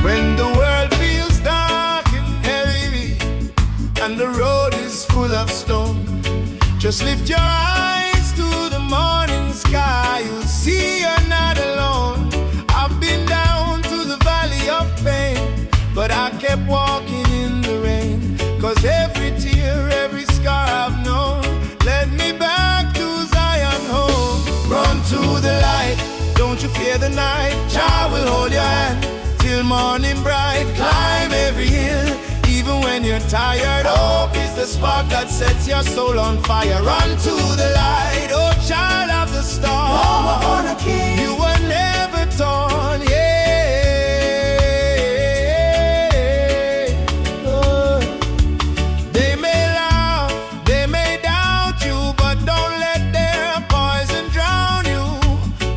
When the world feels dark and heavy and the road is full of storm, just lift your eyes to the morning sky. You'll see you're not alone. I've been down to the valley of pain, but I kept walking in the rain. 'Cause every tear, every scar I've known led me back to Zion home. Run to the light, don't you fear the night. Jah will hold your hand till morning bright. Climb every hill, even when you're tired. Hope is the spark that sets your soul on fire. Run to the light, oh child of the storm. You were never torn, yeah. Oh. They may laugh, they may doubt you, but don't let their poison drown you.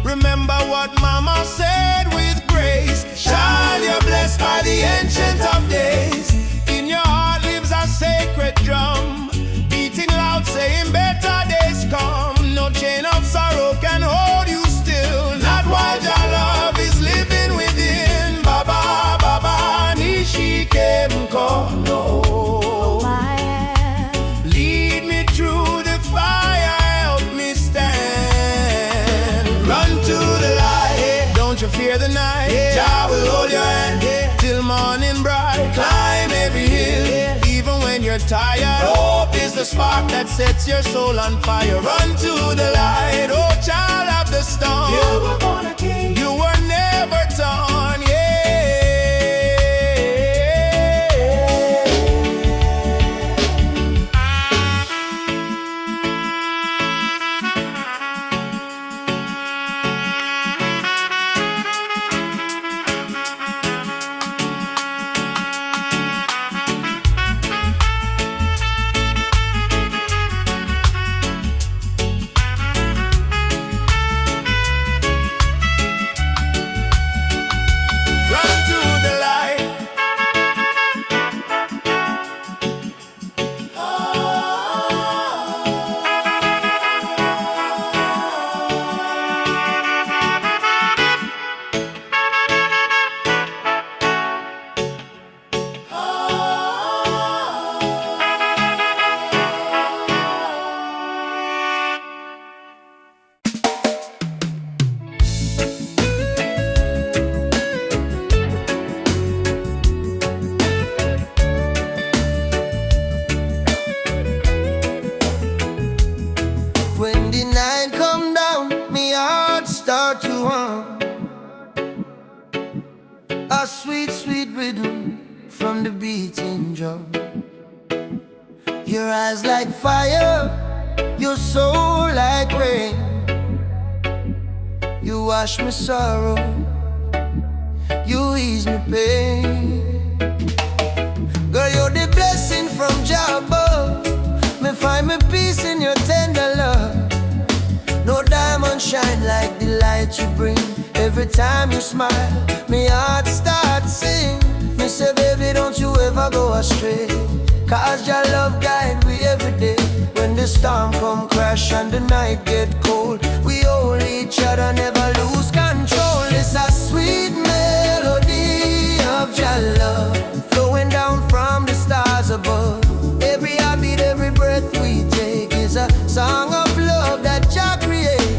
Remember what mama said with grace. Child, you're blessed by the Ancient of Days. In your heart lives a sacred drum, beating loud, saying better days come. No chain of sorrow can hold you still, not while your love is living within. Baba, Baba, Nishike Mko, no. Lead me through the fire, help me stand. Run to the light, don't you fear the night. Jah will hold your hand till morning bright. Climb every hill, even when you're tired. Hope is the spark that sets your soul on fire. Run to the light, oh child of the storm. You were born a king, you were never torn, yeah. rhythm from the beating drum. Your eyes like fire, your soul like rain. You wash me sorrow, you ease me pain. Girl, you're the blessing from Jah above. Me find me peace in your tender love. No diamond shine like the light you bring. Every time you smile, me heart starts sing. Me say, baby, don't you ever go astray, 'cause your love guide we every day. When the storm come crash and the night get cold, we hold each other, never lose control. It's a sweet melody of your love, flowing down from the stars above. Every heartbeat, every breath we take is a song of love that Jah create.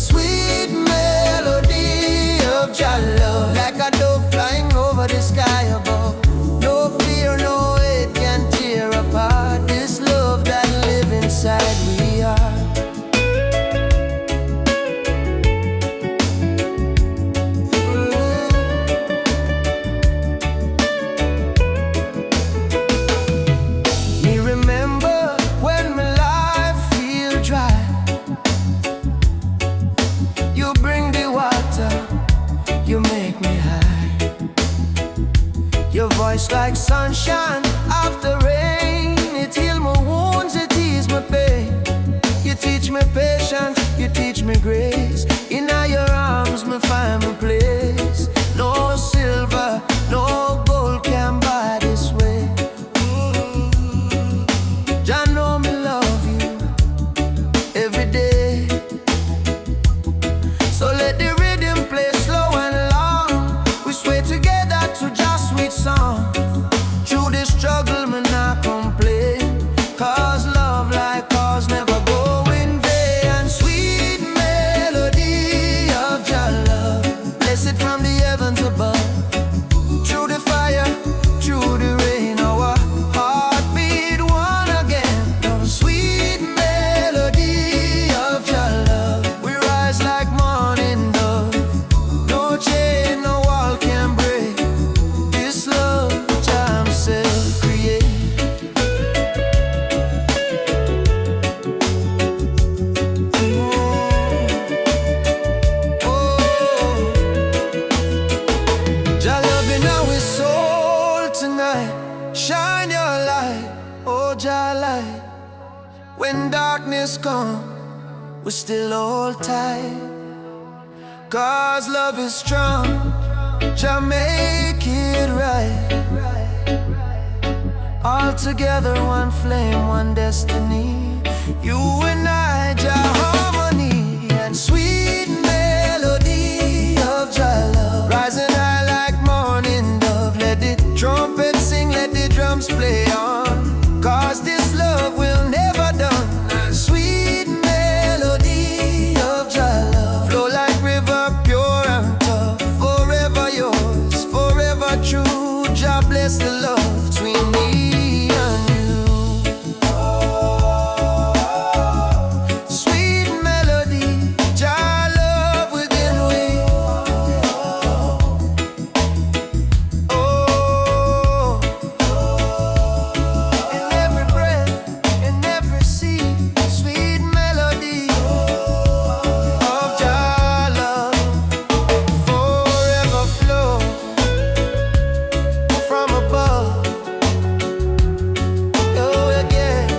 Sweet melody of your love, like a dove flying over the sky above. No fear, no hate can tear apart this love that live inside we are. Me remember when my life feel dry, you bring the water, you make me high. Your voice like sunshine after rain, it heal my wounds, it ease my pain. You teach me patience, you teach me grace. In your arms me find my place. No silver, no gold can buy this way. Jah know me love you every day. So let the rhythm play slow and long. We sway together to just sweet song. Through the struggle, me not complain, 'cause love like ours never go in vain. And sweet melody of your love, blessed from the heavens above. Through the fire, through the rain, our heart beat one again. Sweet melody of your love, we rise like morning dove. No chain, no wall can break this love Jah himself create. Jah loving our soul tonight. Shine your light, oh Jah light. When darkness come, we still hold tight, 'cause love is strong. Jah make it right. All together, one flame, one destiny. You and I, Jah harmony. And sweet melody of Jah love, rising high like morning dove. Let the trumpet sing, let the drums play on, 'cause this love will never done. And sweet melody of Jah love, flow like river, pure and tough. Forever yours, forever true. Jah bless the love between me and you. Sweet melody, Jah love within we. Oh, in every breath, in every seed, sweet melody of Jah love, forever flow from above. Oh, again.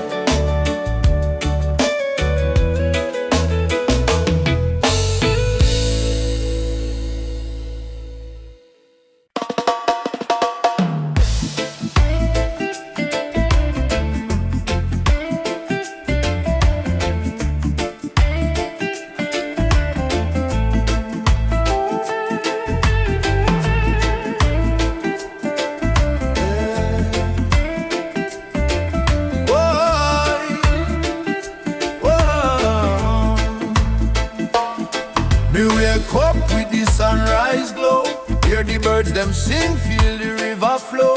Me wake up with the sunrise glow, hear the birds them sing, feel the river flow.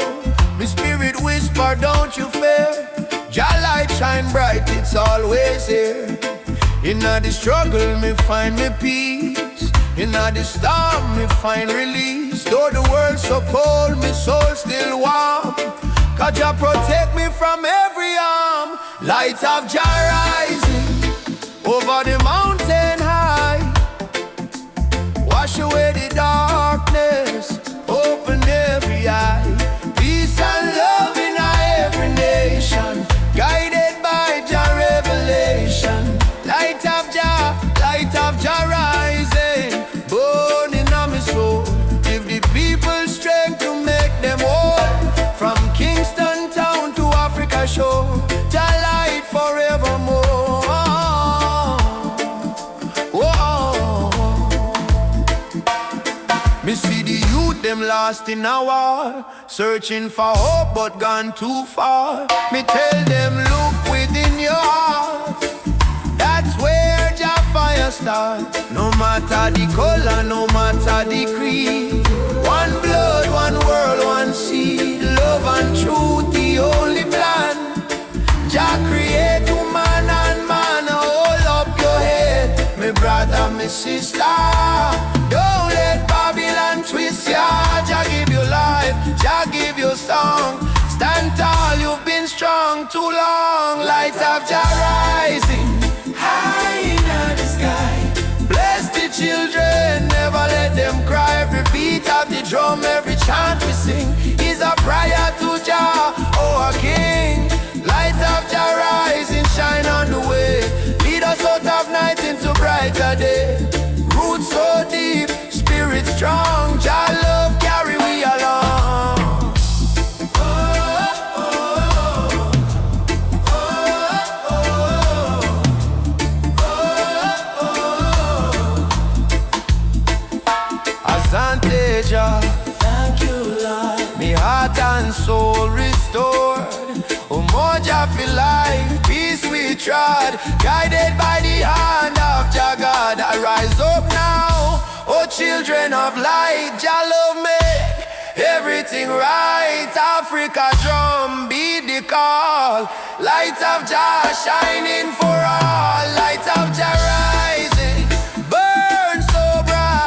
Me spirit whisper, don't you fear, Jah light shine bright, it's always here. In the struggle me find me peace, In the storm, me find release. Though the world's so cold, me soul still warm. 'Cause Jah protect me from every harm. Light of Jah rising over the mountain high. Wash away the darkness, open every eye. Peace and love in every nation, guided by Jah revelation. Light of Jah rising, burning on my soul. Give the people strength to make them whole. From Kingston town to Africa shore, Jah light forevermore. Whoa. Me see the youth them lost in a war, searching for hope but gone too far. Me tell them look within your heart, that's where Jah fire start. No matter the color, no matter the creed, one blood, one world, one seed. Love and truth, the only plan. Jah create woman and man. Hold up your head, me brother, me sister. Don't let Babylon twist ya. Jah give you life, Jah give you song. Stand tall, you've been strong too long. Light of Jah rising high in the sky. Bless the children, never let them cry. Every beat of the drum, every chant we sing is a prayer to Jah, oh our King. Light of Jah rising, shine on the way. Lead us out of night into brighter day. Roots so deep, spirit strong. Jah love carry we along. Thank you, Lord. Me heart and soul restored. Oh, more Jah for life, peace we trod. Guided by the hand of Jah God. I rise up now, oh children of light. Jah love make everything right. Africa drum, beat the call. Light of Jah shining for all. Light of Jah rising, burn so bright.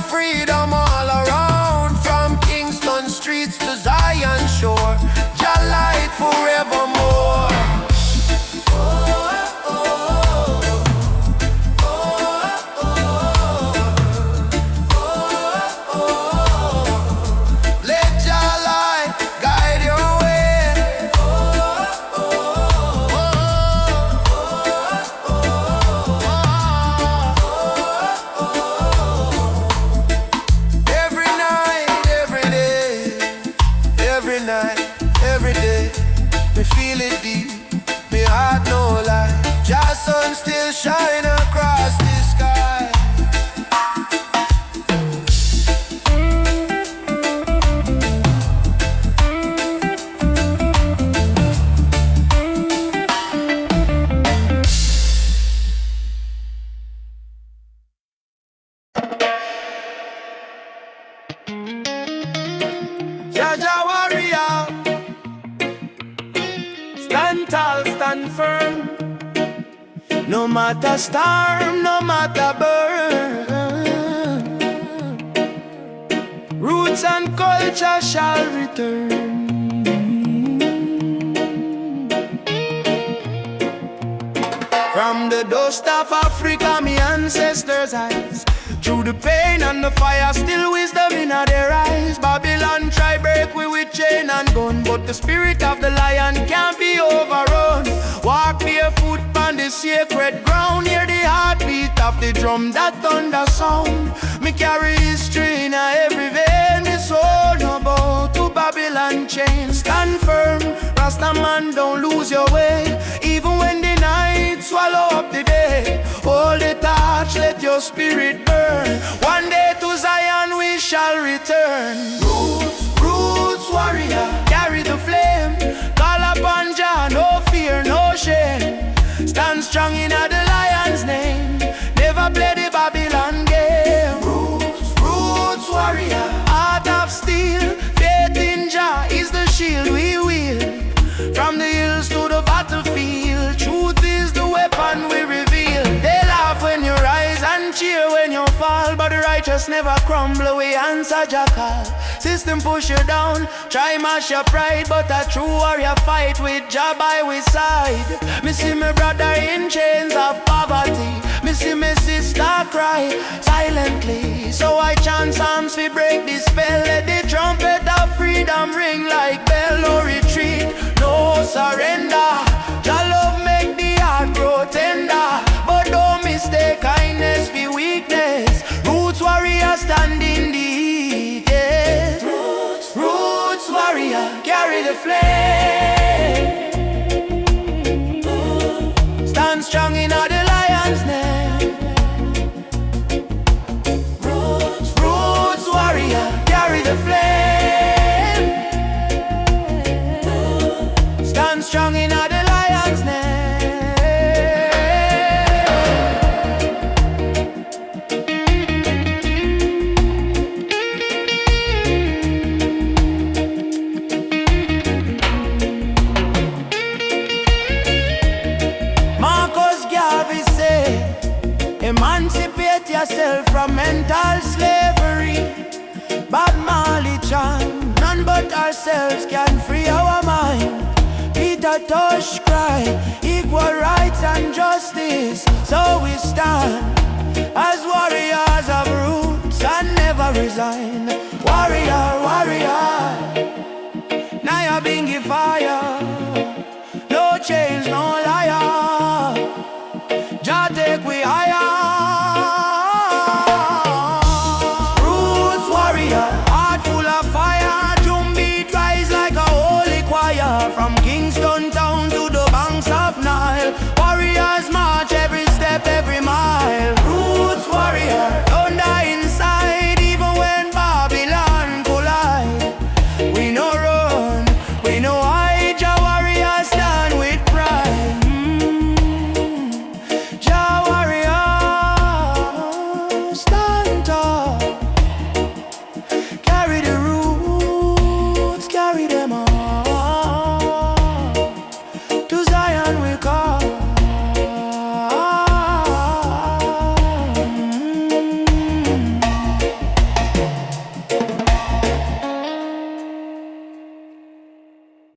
Freedom all around, from Kingston streets to Zion shore. Jah light forevermore. Let Jah light guide your way. Every day, me feel it deep, me heart no lie. Jah sun still shine across the sky. Jah warrior, stand tall, stand firm. No matter storm, no matter burn. Roots and culture shall return. From the dust of Africa, me ancestors' eyes. Through the pain and the fire, still wisdom in their eyes. Babylon try break we with chain and gun, but the spirit of the lion can't be overrun. Walk barefoot on the sacred ground, hear the heartbeat of the drum, that thunder sound. Me carry history in every vein, me soul no bow to Babylon chain. Stand firm, Rasta man, don't lose your way. Even when the night swallow up the day, hold the torch, let your spirit burn. One day to Zion we shall return. Roots warrior, carry the flame. Call upon Jah, no fear, no shame. Stand strong in the lion's name. Never play the Babylon game. Roots warrior. trust never crumble, we answer jackal. System push you down, try mash your pride, but a true warrior fight with Jah by we side. Me see me brother in chains of poverty, me see me sister cry silently. So I chant psalms we break this spell, let the trumpet of freedom ring like bell. No retreat, no surrender. Jah love make the heart grow tender, but don't mistake kindness for weakness. Roots warrior stand in the heat, yes. Roots warrior carry the flame, stand strong in all the lion's name. Roots warrior carry the flame, stand strong in all the lion's name. Emancipate yourself from mental slavery. Bob Marley chant, none but ourselves can free our mind. Peter Tosh cry, equal rights and justice. So we stand as warriors of roots and never resign. Warrior, warrior, now you're being fire. No change, no liar. Jah take we higher. Roots warrior, heart full of fire. Drum beat rise like a holy choir. From Kingston to